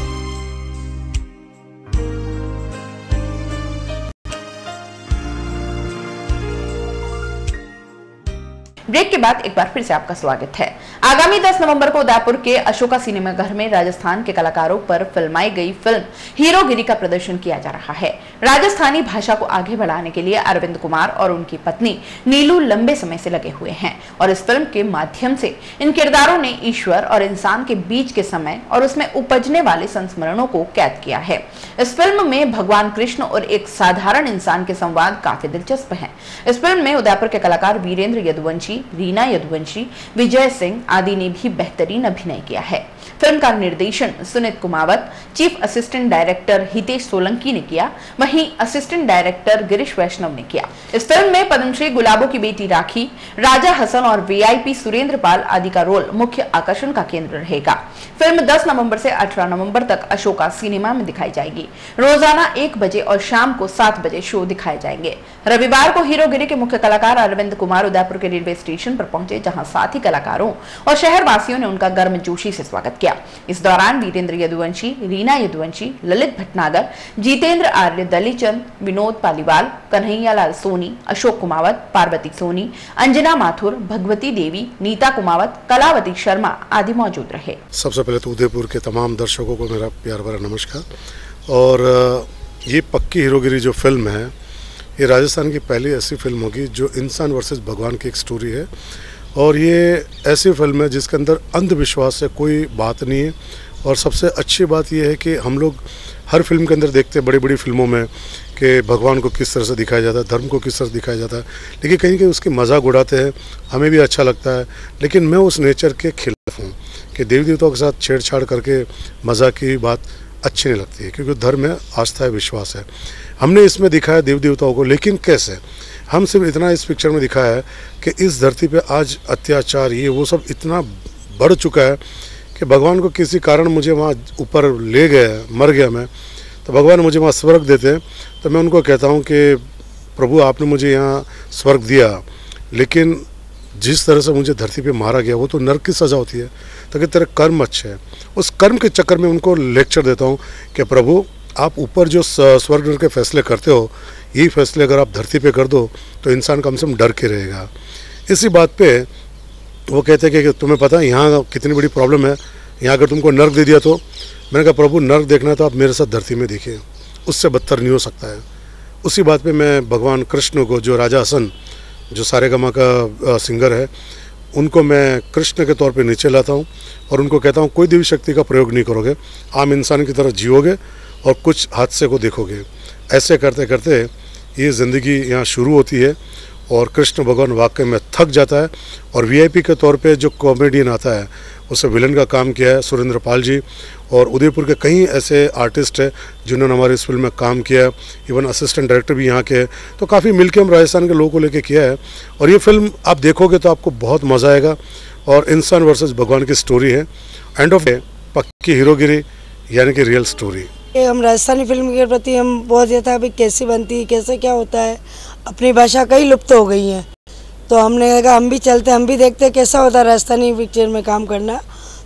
ब्रेक के बाद एक बार फिर से आपका स्वागत है। आगामी 10 नवंबर को उदयपुर के अशोका सिनेमाघर में राजस्थान के कलाकारों पर फिल्माई गई फिल्म हीरोगिरी का प्रदर्शन किया जा रहा है। राजस्थानी भाषा को आगे बढ़ाने के लिए अरविंद कुमार और उनकी पत्नी नीलू लंबे समय से लगे हुए हैं और इस फिल्म के माध्यम से इन किरदारों ने ईश्वर और इंसान के बीच के समय और उसमें उपजने वाले संस्मरणों को कैद किया है। इस फिल्म में भगवान कृष्ण और एक साधारण इंसान के संवाद काफी दिलचस्प हैं। इस फिल्म में उदयपुर के कलाकार वीरेंद्र यदुवंशी, रीना यदुवंशी, विजय सिंह आदि ने भी बेहतरीन अभिनय किया है। फिल्म का निर्देशन Sunit Kumawat, chief assistant director Hitesh Solanki ने किया, वहीं असिस्टेंट डायरेक्टर गिरीश वैष्णव ने किया। इस फिल्म में पद्मश्री गुलाबों की बेटी राखी, राजा हसन और वीआईपी सुरेंद्र पाल आदि का रोल मुख्य आकर्षण का केंद्र रहेगा। फिल्म 10 नवंबर से 18 नवंबर तक अशोका सिनेमा में दिखाई जाएगी। रोजाना 1 बजे और शाम को 7 बजे शो दिखाए जाएंगे। रविवार को हीरोगिरी के मुख्य कलाकार अरविंद कुमार उदयपुर के रेलवे स्टेशन पर पहुंचे, जहां साथी कलाकारों और शहर वासियों ने उनका गर्मजोशी से स्वागत स्वागत किया। इस दौरान वीरेंद्र यदुवंशी, रीना यदुवंशी, ललित भटनागर, जितेंद्र आर्य, दलीचंद, विनोद पालीवाल, कन्हैया लाल सोनी, अशोक कुमावत, पार्वती सोनी, अंजना माथुर, भगवती देवी, नीता कुमावत, कलावती शर्मा आदि मौजूद रहे। सबसे पहले तो उदयपुर के तमाम दर्शकों को मेरा प्यार भरा नमस्कार। और ये पक्की हीरोगिरी जो फिल्म है, ये राजस्थान की पहली ऐसी फिल्म होगी जो इंसान वर्सेस भगवान की एक स्टोरी है। और ये ऐसी फिल्म है जिसके अंदर अंधविश्वास से कोई बात नहीं है। और सबसे अच्छी बात यह है कि हम लोग हर फिल्म के अंदर देखते हैं बड़ी बड़ी फिल्मों में कि भगवान को किस तरह से दिखाया जाता है, धर्म को किस तरह से दिखाया जाता है, लेकिन कहीं कहीं उसकी मजाक उड़ाते हैं, हमें भी अच्छा लगता है। लेकिन मैं उस नेचर के खिलाफ हूँ कि देवी देवताओं के साथ छेड़छाड़ करके मजाक की बात अच्छी नहीं लगती है, क्योंकि धर्म है, आस्था है, विश्वास है। हमने इसमें दिखाया देवी देवताओं को, लेकिन कैसे? हम सिर्फ इतना इस पिक्चर में दिखाया है कि इस धरती पे आज अत्याचार ये वो सब इतना बढ़ चुका है कि भगवान को किसी कारण मुझे वहाँ ऊपर ले गए, मर गया मैं, तो भगवान मुझे वहाँ स्वर्ग देते हैं। तो मैं उनको कहता हूँ कि प्रभु आपने मुझे यहाँ स्वर्ग दिया, लेकिन जिस तरह से मुझे धरती पे मारा गया वो तो नरक की सज़ा होती है, ताकि तेरे कर्म अच्छे हैं। उस कर्म के चक्कर में उनको लेक्चर देता हूँ कि प्रभु आप ऊपर जो स्वर्ग नरक के फैसले करते हो, यही फैसले अगर आप धरती पे कर दो तो इंसान कम से कम डर के रहेगा। इसी बात पे वो कहते हैं कि तुम्हें पता है यहाँ कितनी बड़ी प्रॉब्लम है, यहाँ अगर तुमको नर्क दे दिया तो। मैंने कहा प्रभु नर्क देखना तो आप मेरे साथ धरती में देखिए, उससे बदतर नहीं हो सकता है। उसी बात पे मैं भगवान कृष्ण को, जो राजा हसन जो सारेगामा का सिंगर है, उनको मैं कृष्ण के तौर पे नीचे लाता हूँ और उनको कहता हूँ कोई देवी शक्ति का प्रयोग नहीं करोगे, आम इंसान की तरह जियोगे और कुछ हादसे को देखोगे। ऐसे करते करते ये ज़िंदगी यहाँ शुरू होती है और कृष्ण भगवान वाकई में थक जाता है। और वीआईपी के तौर पे जो कॉमेडियन आता है उसे विलन का काम किया है सुरेंद्र पाल जी, और उदयपुर के कई ऐसे आर्टिस्ट हैं जिन्होंने हमारी इस फिल्म में काम किया है। इवन असिस्टेंट डायरेक्टर भी यहाँ के हैं, तो काफ़ी मिलके हम राजस्थान के लोगों को लेके किया है। और ये फिल्म आप देखोगे तो आपको बहुत मज़ा आएगा। और इंसान वर्सेस भगवान की स्टोरी है, एंड ऑफ डे पक्की हीरोगिरी यानी कि रियल स्टोरी। हम राजस्थानी फिल्म के प्रति हम बहुत ये था भाई कैसी बनती है, कैसे क्या होता है, अपनी भाषा कई लुप्त हो गई हैं, तो हमने कहा हम भी चलते, हम भी देखते कैसा होता है राजस्थानी पिक्चर में काम करना।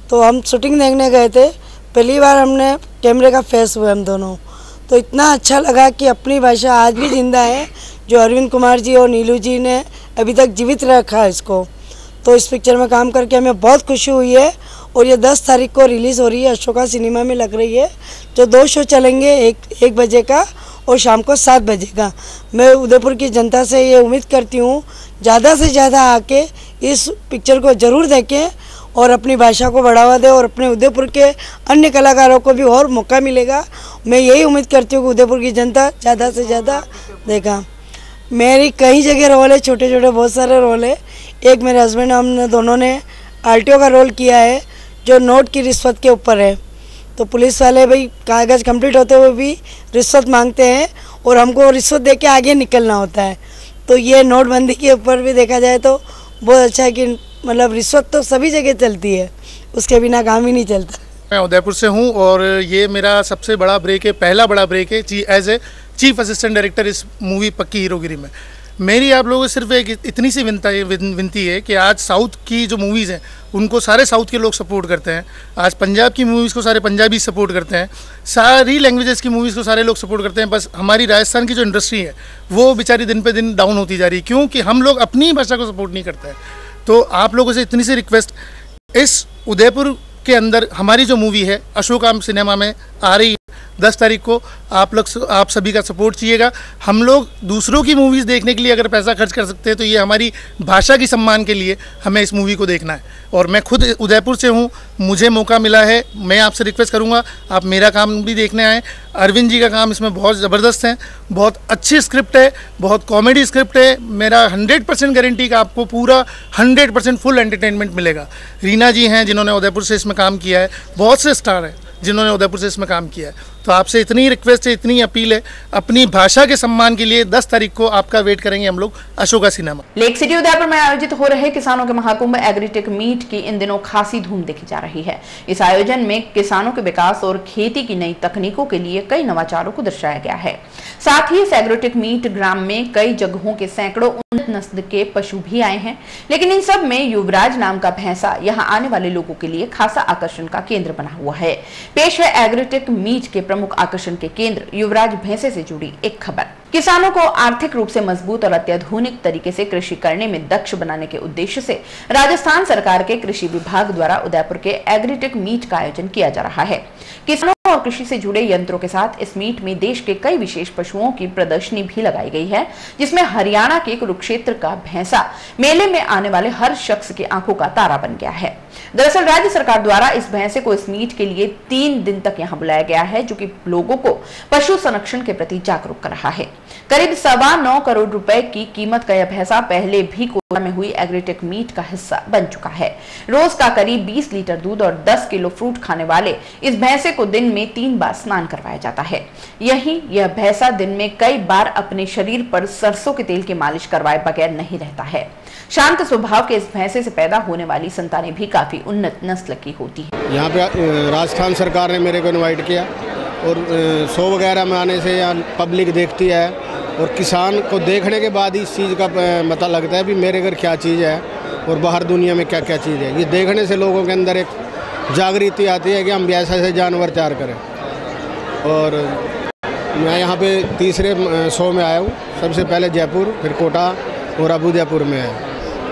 तो हम शूटिंग देखने गए थे, पहली बार हमने कैमरे का फेस हुआ हम दोनों, तो इतना अच्छा लगा कि अपनी भाषा आज भी जिंदा है, जो अरविंद कुमार जी और नीलू जी ने अभी तक जीवित रखा है इसको। तो इस पिक्चर में काम करके हमें बहुत खुशी हुई है। और ये 10 तारीख को रिलीज़ हो रही है, अशोका सिनेमा में लग रही है, जो 2 शो चलेंगे, एक बजे का और शाम को 7 बजे का। मैं उदयपुर की जनता से ये उम्मीद करती हूँ ज़्यादा से ज़्यादा आके इस पिक्चर को ज़रूर देखें और अपनी भाषा को बढ़ावा दें, और अपने उदयपुर के अन्य कलाकारों को भी और मौका मिलेगा। मैं यही उम्मीद करती हूँ कि उदयपुर की जनता ज़्यादा से ज़्यादा देखा। मेरी कई जगह रोल है, छोटे छोटे बहुत सारे रोल है। एक मेरे हस्बैंड, हमने दोनों ने आरटीओ का रोल किया है जो नोट की रिश्वत के ऊपर है। तो पुलिस वाले भाई कागज़ कंप्लीट होते हुए भी रिश्वत मांगते हैं और हमको रिश्वत दे के आगे निकलना होता है। तो ये नोटबंदी के ऊपर भी देखा जाए तो बहुत अच्छा है कि मतलब रिश्वत तो सभी जगह चलती है, उसके बिना काम ही नहीं चलता। मैं उदयपुर से हूँ और ये मेरा सबसे बड़ा ब्रेक है, पहला बड़ा ब्रेक है as a chief assistant director इस मूवी पक्की हीरोगिरी में। मेरी आप लोगों को सिर्फ एक इतनी सी विनती है कि आज साउथ की जो मूवीज़ हैं उनको सारे साउथ के लोग सपोर्ट करते हैं, आज पंजाब की मूवीज़ को सारे पंजाबी सपोर्ट करते हैं, सारी लैंग्वेजेस की मूवीज़ को सारे लोग सपोर्ट करते हैं। बस हमारी राजस्थान की जो इंडस्ट्री है वो बेचारी दिन पे दिन डाउन होती जा रही है, क्योंकि हम लोग अपनी भाषा को सपोर्ट नहीं करते हैं। तो आप लोगों से इतनी सी रिक्वेस्ट, इस उदयपुर के अंदर हमारी जो मूवी है अशोका सिनेमा में आ रही है 10 तारीख को, आप सभी का सपोर्ट चाहिएगा। हम लोग दूसरों की मूवीज़ देखने के लिए अगर पैसा खर्च कर सकते हैं तो ये हमारी भाषा की सम्मान के लिए हमें इस मूवी को देखना है। और मैं खुद उदयपुर से हूँ, मुझे मौका मिला है, मैं आपसे रिक्वेस्ट करूँगा आप मेरा काम भी देखने आएँ। अरविंद जी का काम इसमें बहुत ज़बरदस्त है, बहुत अच्छी स्क्रिप्ट है, बहुत कॉमेडी स्क्रिप्ट है। मेरा 100% गारंटी का आपको पूरा 100% फुल एंटरटेनमेंट मिलेगा। रीना जी हैं जिन्होंने उदयपुर से इसमें काम किया है, बहुत से स्टार हैं जिन्होंने उदयपुर से इसमें काम किया है। तो आपसे इतनी रिक्वेस्ट है, इतनी अपील है, अपनी भाषा के सम्मान के लिए 10 तारीख को आपका वेट करेंगे हम लोग Ashoka cinema. Lake city Udaipur में आयोजित हो रहे किसानों के महाकुंभ एग्रीटेक मीट की इन दिनों खासी धूम देखी जा रही है। इस आयोजन में किसानों के विकास और खेती की नई तकनीकों के लिए कई नवाचारों को दर्शाया गया है। साथ ही इस एग्रोटेक मीट ग्राम में कई जगहों के सैकड़ों उन्नत नस्ल के पशु भी आए हैं, लेकिन इन सब में युवराज नाम का भैंसा यहां आने वाले लोगों के लिए खासा आकर्षण का केंद्र बना हुआ है। पेश है एग्रोटेक मीट के प्रमुख आकर्षण के केंद्र युवराज भैंसे से जुड़ी एक खबर। किसानों को आर्थिक रूप से मजबूत और अत्याधुनिक तरीके से कृषि करने में दक्ष बनाने के उद्देश्य से राजस्थान सरकार के कृषि विभाग द्वारा उदयपुर के एग्रोटेक मीट का आयोजन किया जा रहा है। किसानों और कृषि से जुड़े यंत्रों के साथ इस मीट में देश के कई विशेष पशुओं की प्रदर्शनी भी लगाई गई है, जिसमें हरियाणा के कुरुक्षेत्र का भैंसा मेले में आने वाले हर शख्स की आंखों का तारा बन गया है। दरअसल राज्य सरकार द्वारा इस भैंसे को इस मीट के लिए 3 दिन तक यहां बुलाया गया है, जो कि लोगों को पशु संरक्षण के प्रति जागरूक कर रहा है। करीब 9.25 करोड़ रुपए की कीमत का यह भैंसा पहले भी कोटा में हुई एग्रोटेक मीट का हिस्सा बन चुका है। रोज का करीब 20 लीटर दूध और 10 किलो फ्रूट खाने वाले इस भैंसे को दिन में 3 बार स्नान करवाया जाता है। यह भैंसा दिन में कई बार अपने शरीर पर सरसों के तेल की मालिश करवाए बगैर नहीं रहता है। शांत स्वभाव के इस भैंसे से पैदा होने वाली संतानें भी काफी उन्नत नस्ल की होती है। यहाँ पे राजस्थान सरकार ने मेरे को इनवाइट किया और शो वगैरह में आने से यहाँ पब्लिक देखती है और किसान को देखने के बाद ही इस चीज़ का पता लगता है भी मेरे घर क्या चीज़ है और बाहर दुनिया में क्या क्या चीज़ है। ये देखने से लोगों के अंदर एक जागृति आती है कि हम भी ऐसे जानवर तैयार करें। और मैं यहाँ पे तीसरे शो में आया हूँ। सबसे पहले जयपुर, फिर कोटा और अब उदयपुर में है।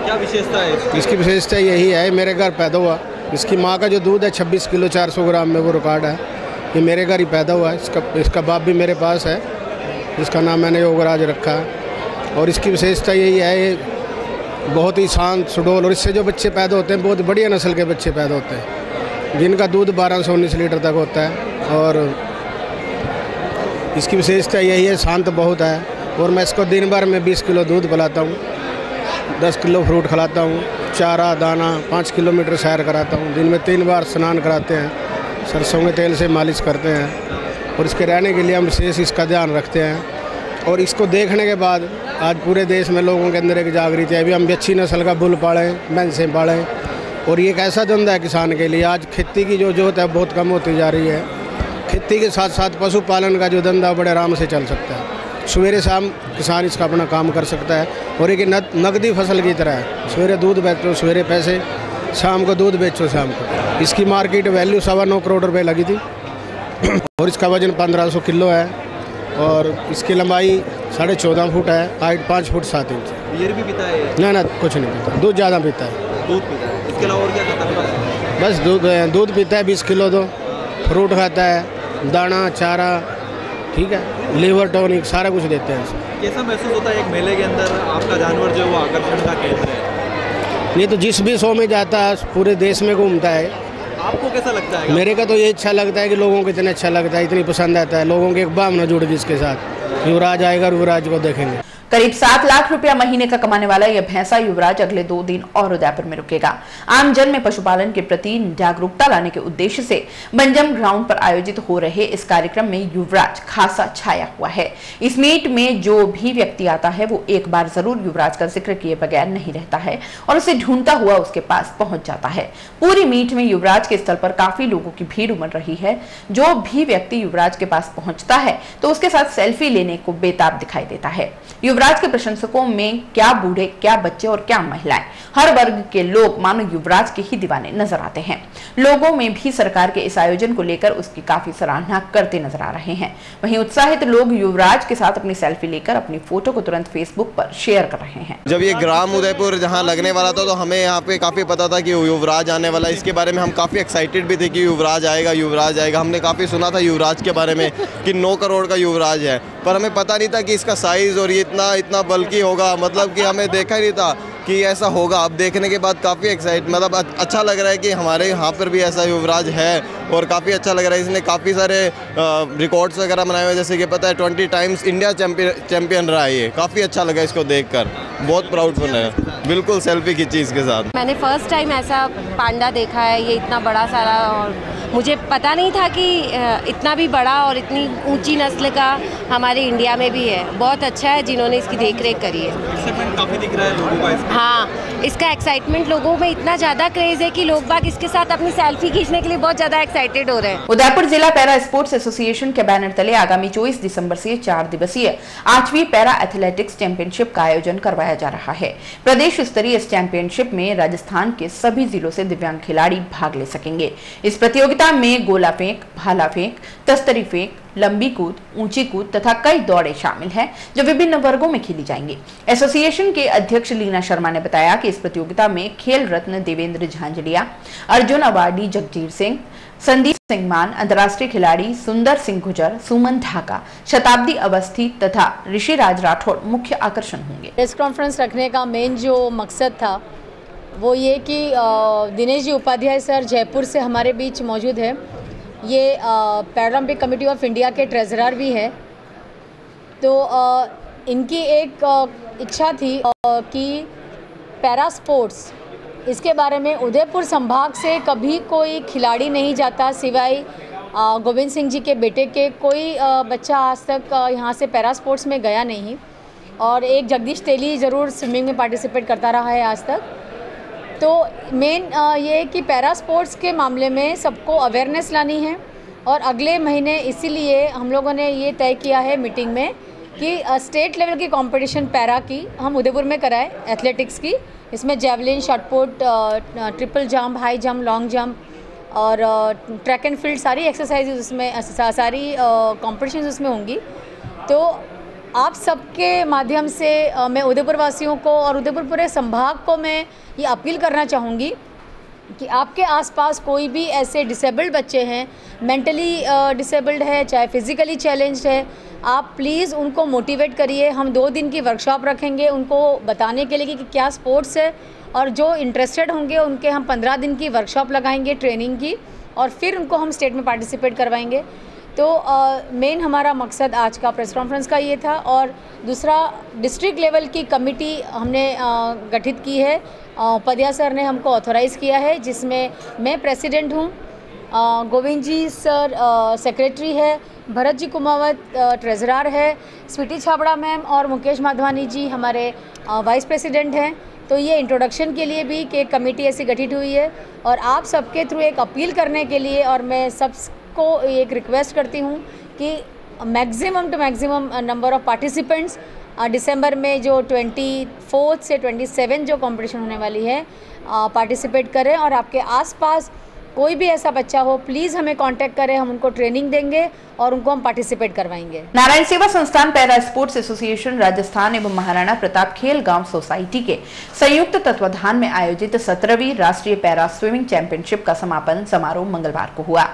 क्या विशेषता है इसकी? विशेषता यही है, मेरे घर पैदा हुआ। इसकी माँ का जो दूध है 26 किलो 400 ग्राम में, वो रिकॉर्ड है। ये मेरे घर ही पैदा हुआ है। इसका बाप भी मेरे पास है, जिसका नाम मैंने योगराज रखा है। और इसकी विशेषता यही है, ये बहुत ही शांत सुडौल, और इससे जो बच्चे पैदा होते हैं बहुत बढ़िया नस्ल के बच्चे पैदा होते हैं, जिनका दूध 12 से 19 लीटर तक होता है। और इसकी विशेषता यही है, शांत बहुत है। और मैं इसको दिन भर में 20 किलो दूध पिलाता हूँ, 10 किलो फ्रूट खिलाता हूँ, चारा दाना, 5 किलोमीटर सैर कराता हूँ। दिन में 3 बार स्नान कराते हैं, सरसों के तेल से मालिश करते हैं। और इसके रहने के लिए हम विशेष इसका ध्यान रखते हैं। और इसको देखने के बाद आज पूरे देश में लोगों के अंदर एक जागृति है, भी हम भी अच्छी नस्ल का बुल पालें, भैंसें पालें। और ये एक ऐसा धंधा है किसान के लिए। आज खेती की जो जोत है बहुत कम होती जा रही है। खेती के साथ साथ पशुपालन का जो धंधा बड़े आराम से चल सकता है। सवेरे शाम किसान इसका अपना काम कर सकता है। और एक नकदी फसल की तरह है, सवेरे दूध बेचो सवेरे पैसे, शाम को दूध बेचो शाम को। इसकी मार्केट वैल्यू 9.25 करोड़ रुपए लगी थी। और इसका वजन 1500 किलो है। और इसकी लंबाई 14.5 फुट है, हाइट 5 फुट 7 इंच। बियर भी पीता है? ना कुछ नहीं पीता, दूध ज़्यादा पीता है। दूध पीता है, इसके अलावा और क्या खाता है? बस दूध पीता है 20 किलो, दो फ्रूट खाता है, दाना चारा, ठीक है, लीवर टॉनिक सारा कुछ देते हैं। कैसा महसूस होता है एक मेले के अंदर आपका जानवर जो है वो आकर्षण का केंद्र है? नहीं तो जिस भी शो में जाता है पूरे देश में घूमता है। आपको कैसा लगता है? मेरे का तो ये अच्छा लगता है कि लोगों को इतना अच्छा लगता है, इतनी पसंद आता है। लोगों की एक भावना जुड़ गई इसके साथ, युवराज आएगा, युवराज को देखेंगे। करीब 7 लाख रुपया महीने का कमाने वाला यह भैंसा युवराज अगले 2 दिन और उदयपुर में रुकेगा। आम जन में पशुपालन के प्रति जागरूकता लाने के उद्देश्य से बंजम ग्राउंड पर आयोजित हो रहे इस कार्यक्रम में युवराज खासा छाया हुआ है। इस मीट में जो भी व्यक्ति आता है वो एक बार जरूर युवराज का जिक्र किए बगैर नहीं रहता है और उसे ढूंढता हुआ उसके पास पहुंच जाता है। पूरी मीट में युवराज के स्थल पर काफी लोगों की भीड़ उमड़ रही है। जो भी व्यक्ति युवराज के पास पहुंचता है तो उसके साथ सेल्फी लेने को बेताब दिखाई देता है। युवराज के प्रशंसकों में क्या बूढ़े, क्या बच्चे और क्या महिलाएं, हर वर्ग के लोग मानो युवराज के ही दीवाने नजर आते हैं। लोगों में भी सरकार के इस आयोजन को लेकर उसकी काफी सराहना करते नजर आ रहे हैं। वहीं उत्साहित लोग युवराज के साथ अपनी सेल्फी लेकर अपनी फोटो को तुरंत फेसबुक पर शेयर कर रहे हैं। जब ये ग्राम उदयपुर जहाँ लगने वाला था तो हमें यहाँ पे काफी पता था कि युवराज आने वाला है। इसके बारे में हम काफी एक्साइटेड भी थे कि युवराज आएगा, युवराज आएगा। हमने काफी सुना था युवराज के बारे में कि 9 करोड़ का युवराज है, पर हमें पता नहीं था कि इसका साइज और ये इतना बल्कि होगा। मतलब कि हमें देखा ही नहीं था कि ऐसा होगा। अब देखने के बाद काफ़ी मतलब अच्छा लग रहा है कि हमारे यहाँ पर भी ऐसा युवराज है और काफ़ी अच्छा लग रहा है। इसने काफ़ी सारे रिकॉर्ड्स वगैरह बनाए हुए, जैसे कि पता है 20 टाइम्स इंडिया चैंपियन रहा है। ये काफ़ी अच्छा लगा इसको देखकर, बहुत प्राउड फील है। बिल्कुल सेल्फी खींची इसके साथ। मैंने फर्स्ट टाइम ऐसा पांडा देखा है, ये इतना बड़ा सारा, और मुझे पता नहीं था कि इतना भी बड़ा और इतनी ऊंची नस्ल का हमारे इंडिया में भी है। बहुत अच्छा है जिन्होंने इसकी देखरेख करी है। एक्साइटमेंट काफ़ी दिख रहा है लोगों का। हाँ, इसका एक्साइटमेंट लोगों में इतना ज़्यादा क्रेज है कि लोग बाग इसके साथ अपनी सेल्फी खींचने के लिए बहुत ज़्यादा एक्साइटेड हो रहे हैं। उदयपुर जिला पैरा स्पोर्ट्स एसोसिएशन के बैनर तले आगामी 24 दिसंबर से 4 दिवसीय 8वीं पैरा एथलेटिक्स चैंपियनशिप का आयोजन करवाया जा रहा है। प्रदेश स्तरीय इस चैंपियनशिप में राजस्थान के सभी जिलों से दिव्यांग खिलाड़ी भाग ले सकेंगे। इस प्रतियोगिता में गोला फेंक, भाला फेंक, तस्तरी फेंक, लंबी कूद, ऊंची कूद तथा कई दौड़े शामिल हैं जो विभिन्न वर्गों में खेली जाएंगी। एसोसिएशन के अध्यक्ष लीना शर्मा ने बताया कि इस प्रतियोगिता में खेल रत्न देवेंद्र झांझड़िया, अर्जुन अवार्डी जगजीत सिंह, संदीप सिंह मान, अंतर्राष्ट्रीय खिलाड़ी सुंदर सिंह गुजर, सुमन ढाका, शताब्दी अवस्थी तथा ऋषिराज राठौड़ मुख्य आकर्षण होंगे। प्रेस कॉन्फ्रेंस रखने का मेन जो मकसद था वो ये कि दिनेश जी उपाध्याय सर जयपुर से हमारे बीच मौजूद है। ये पैरालंपिक कमेटी ऑफ इंडिया के ट्रेजरर भी हैं। तो इनकी एक इच्छा थी कि पैरा स्पोर्ट्स इसके बारे में उदयपुर संभाग से कभी कोई खिलाड़ी नहीं जाता सिवाय गोविंद सिंह जी के बेटे के। कोई बच्चा आज तक यहाँ से पैरा स्पोर्ट्स में गया नहीं और एक जगदीश तेली ज़रूर स्विमिंग में पार्टिसिपेट करता रहा है आज तक। तो मेन ये कि पैरा स्पोर्ट्स के मामले में सबको अवेयरनेस लानी है और अगले महीने इसीलिए हम लोगों ने ये तय किया है मीटिंग में कि स्टेट लेवल की कंपटीशन पैरा की हम उदयपुर में कराएं, एथलेटिक्स की। इसमें javelin, shot put, triple jump, high jump, long jump और ट्रैक एंड फील्ड, सारी एक्सरसाइज उसमें, सारी कॉम्पिटिशन उसमें होंगी। तो आप सबके माध्यम से मैं उदयपुर वासियों को और उदयपुर पूरे संभाग को मैं ये अपील करना चाहूँगी कि आपके आसपास कोई भी ऐसे डिसेबल्ड बच्चे हैं, मेंटली डिसेबल्ड है, चाहे फिज़िकली चैलेंज्ड है, आप प्लीज़ उनको मोटिवेट करिए। हम 2 दिन की वर्कशॉप रखेंगे उनको बताने के लिए कि क्या स्पोर्ट्स है, और जो इंटरेस्टेड होंगे उनके हम 15 दिन की वर्कशॉप लगाएंगे ट्रेनिंग की, और फिर उनको हम स्टेट में पार्टिसिपेट करवाएंगे। तो मेन हमारा मकसद आज का प्रेस कॉन्फ्रेंस का ये था। और दूसरा, डिस्ट्रिक्ट लेवल की कमेटी हमने गठित की है, उपाध्याय सर ने हमको ऑथोराइज़ किया है, जिसमें मैं प्रेसिडेंट हूँ, गोविंद जी सर सेक्रेटरी है, भरत जी कुमावत ट्रेजरर है, स्वीटी छाबड़ा मैम और मुकेश माधवानी जी हमारे वाइस प्रेसिडेंट हैं। तो ये इंट्रोडक्शन के लिए भी कि कमेटी ऐसी गठित हुई है, और आप सबके थ्रू एक अपील करने के लिए, और मैं सबको एक रिक्वेस्ट करती हूँ कि maximum two maximum number of participants दिसंबर में जो 24 से 27 जो कंपटीशन होने वाली है पार्टिसिपेट करें। और आपके आसपास कोई भी ऐसा बच्चा हो, प्लीज़ हमें कांटेक्ट करें, हम उनको ट्रेनिंग देंगे और उनको हम पार्टिसिपेट करवाएंगे। नारायण सेवा संस्थान पैरा स्पोर्ट्स एसोसिएशन राजस्थान एवं महाराणा प्रताप खेल गांव सोसाइटी के संयुक्त तत्वाधान में आयोजित 17वीं राष्ट्रीय पैरा स्विमिंग चैंपियनशिप का समापन समारोह मंगलवार को हुआ।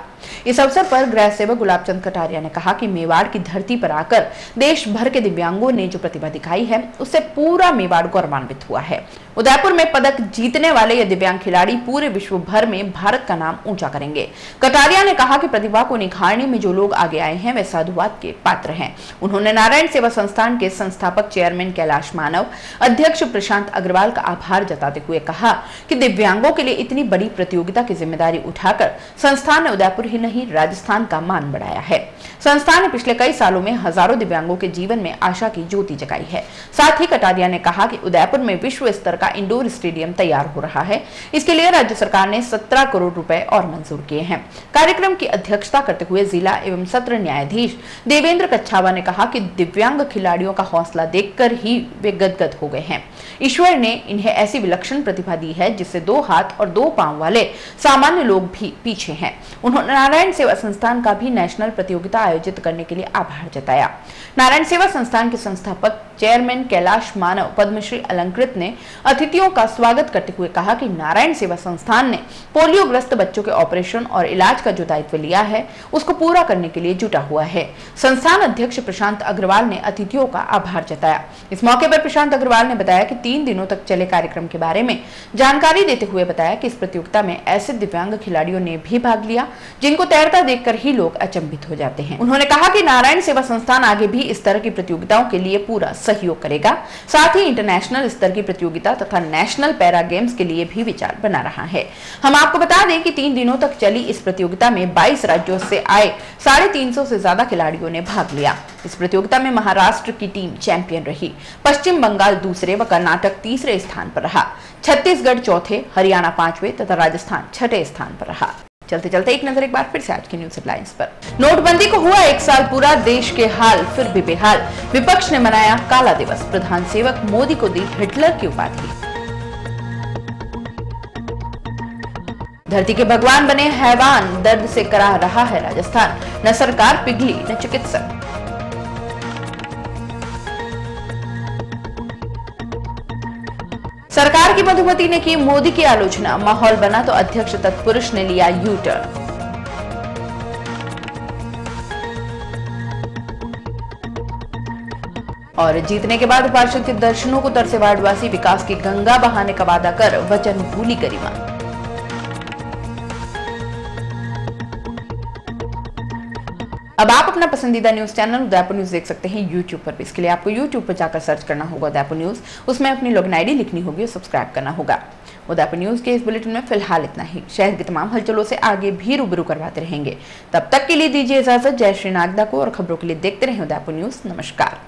इस अवसर पर गृह सेवक गुलाबचंद कटारिया ने कहा कि मेवाड़ की धरती पर आकर देश भर के दिव्यांगों ने जो प्रतिभा दिखाई है, उससे पूरा मेवाड़ गौरवान्वित हुआ है। उदयपुर में पदक जीतने वाले ये दिव्यांग खिलाड़ी पूरे विश्व भर में भारत का नाम ऊंचा करेंगे। कटारिया ने कहा कि प्रतिभा को निखारने में जो लोग आगे आए हैं वे साधुवाद के पात्र हैं। उन्होंने नारायण सेवा संस्थान के संस्थापक चेयरमैन कैलाश मानव, अध्यक्ष प्रशांत अग्रवाल का आभार जताते हुए कहा कि दिव्यांगों के लिए इतनी बड़ी प्रतियोगिता की जिम्मेदारी उठाकर संस्थान ने उदयपुर ही नहीं राजस्थान का मान बढ़ाया है। संस्थान ने पिछले कई सालों में हजारों दिव्यांगों के जीवन में आशा की ज्योति जगाई है। साथ ही कटारिया ने कहा कि उदयपुर में विश्व स्तर का इंडोर स्टेडियम तैयार हो रहा है। इसके लिए राज्य सरकार ने 17 करोड़ रुपए और मंजूर किए हैं। कार्यक्रम की अध्यक्षता करते हुए जिला एवं सत्र न्यायाधीश देवेंद्र कच्छावा ने कहा कि दिव्यांग खिलाड़ियों का हौसला देखकर ही वे गदगद हो गए हैं। ईश्वर ने इन्हें ऐसी विलक्षण प्रतिभा दी है जिससे 2 हाथ और 2 पांव वाले सामान्य लोग भी पीछे हैं। उन्होंने नारायण सेवा संस्थान का भी नेशनल प्रतियोगिता आयोजित करने के लिए आभार जताया। नारायण सेवा संस्थान के संस्थापक चेयरमैन कैलाश मानव पद्मश्री अलंकृत ने अतिथियों का स्वागत करते हुए कहा कि नारायण सेवा संस्थान ने पोलियोग्रस्त बच्चों के ऑपरेशन और इलाज का जो दायित्व लिया है उसको पूरा करने के लिए जुटा हुआ है। संस्थान अध्यक्ष प्रशांत अग्रवाल ने अतिथियों का आभार जताया। इस मौके पर प्रशांत अग्रवाल ने बताया कि 3 दिनों तक चले कार्यक्रम के बारे में जानकारी देते हुए बताया कि इस प्रतियोगिता में ऐसे दिव्यांग खिलाड़ियों ने भी भाग लिया जिनके जिनको तैरता देखकर ही लोग अचंभित हो जाते हैं। उन्होंने कहा कि नारायण सेवा संस्थान आगे भी इस तरह की प्रतियोगिताओं के लिए पूरा सहयोग करेगा, साथ ही इंटरनेशनल स्तर की प्रतियोगिता तथा नेशनल पैरा गेम्स के लिए भी विचार बना रहा है। हम आपको बता दें कि 3 दिनों तक चली इस प्रतियोगिता में 22 राज्यों से आए 350 से ज्यादा खिलाड़ियों ने भाग लिया। इस प्रतियोगिता में महाराष्ट्र की टीम चैंपियन रही, पश्चिम बंगाल दूसरे व कर्नाटक तीसरे स्थान पर रहा, छत्तीसगढ़ चौथे, हरियाणा 5वें तथा राजस्थान 6ठे स्थान पर रहा। चलते चलते एक नजर एक बार फिर से आज की न्यूज हेडलाइंस पर। नोटबंदी को हुआ 1 साल पूरा, देश के हाल फिर भी बेहाल, विपक्ष ने मनाया काला दिवस, प्रधान सेवक मोदी को दी हिटलर की उपाधि। धरती के भगवान बने हैवान, दर्द से कराह रहा है राजस्थान, न सरकार पिघली न चिकित्सक। सरकार की मधुमती ने की मोदी की आलोचना, माहौल बना तो अध्यक्ष तत्पुरुष ने लिया यू टर्न। और जीतने के बाद पार्षद के दर्शनों को तरसे वार्डवासी, विकास की गंगा बहाने का वादा कर वचन भूली गरिमा। अब आप अपना पसंदीदा न्यूज चैनल उदयपुर न्यूज देख सकते हैं यूट्यूब पर भी। इसके लिए आपको यूट्यूब पर जाकर सर्च करना होगा उदयपुर न्यूज, उसमें अपनी लॉगिन आईडी लिखनी होगी और सब्सक्राइब करना होगा। उदयपुर न्यूज के इस बुलेटिन में फिलहाल इतना ही। शहर की तमाम हलचलों से आगे भी रूबरू करवाते रहेंगे। तब तक के लिए दीजिए इजाजत। जय श्री नागदा को, और खबरों के लिए देखते रहें उदयपुर न्यूज। नमस्कार।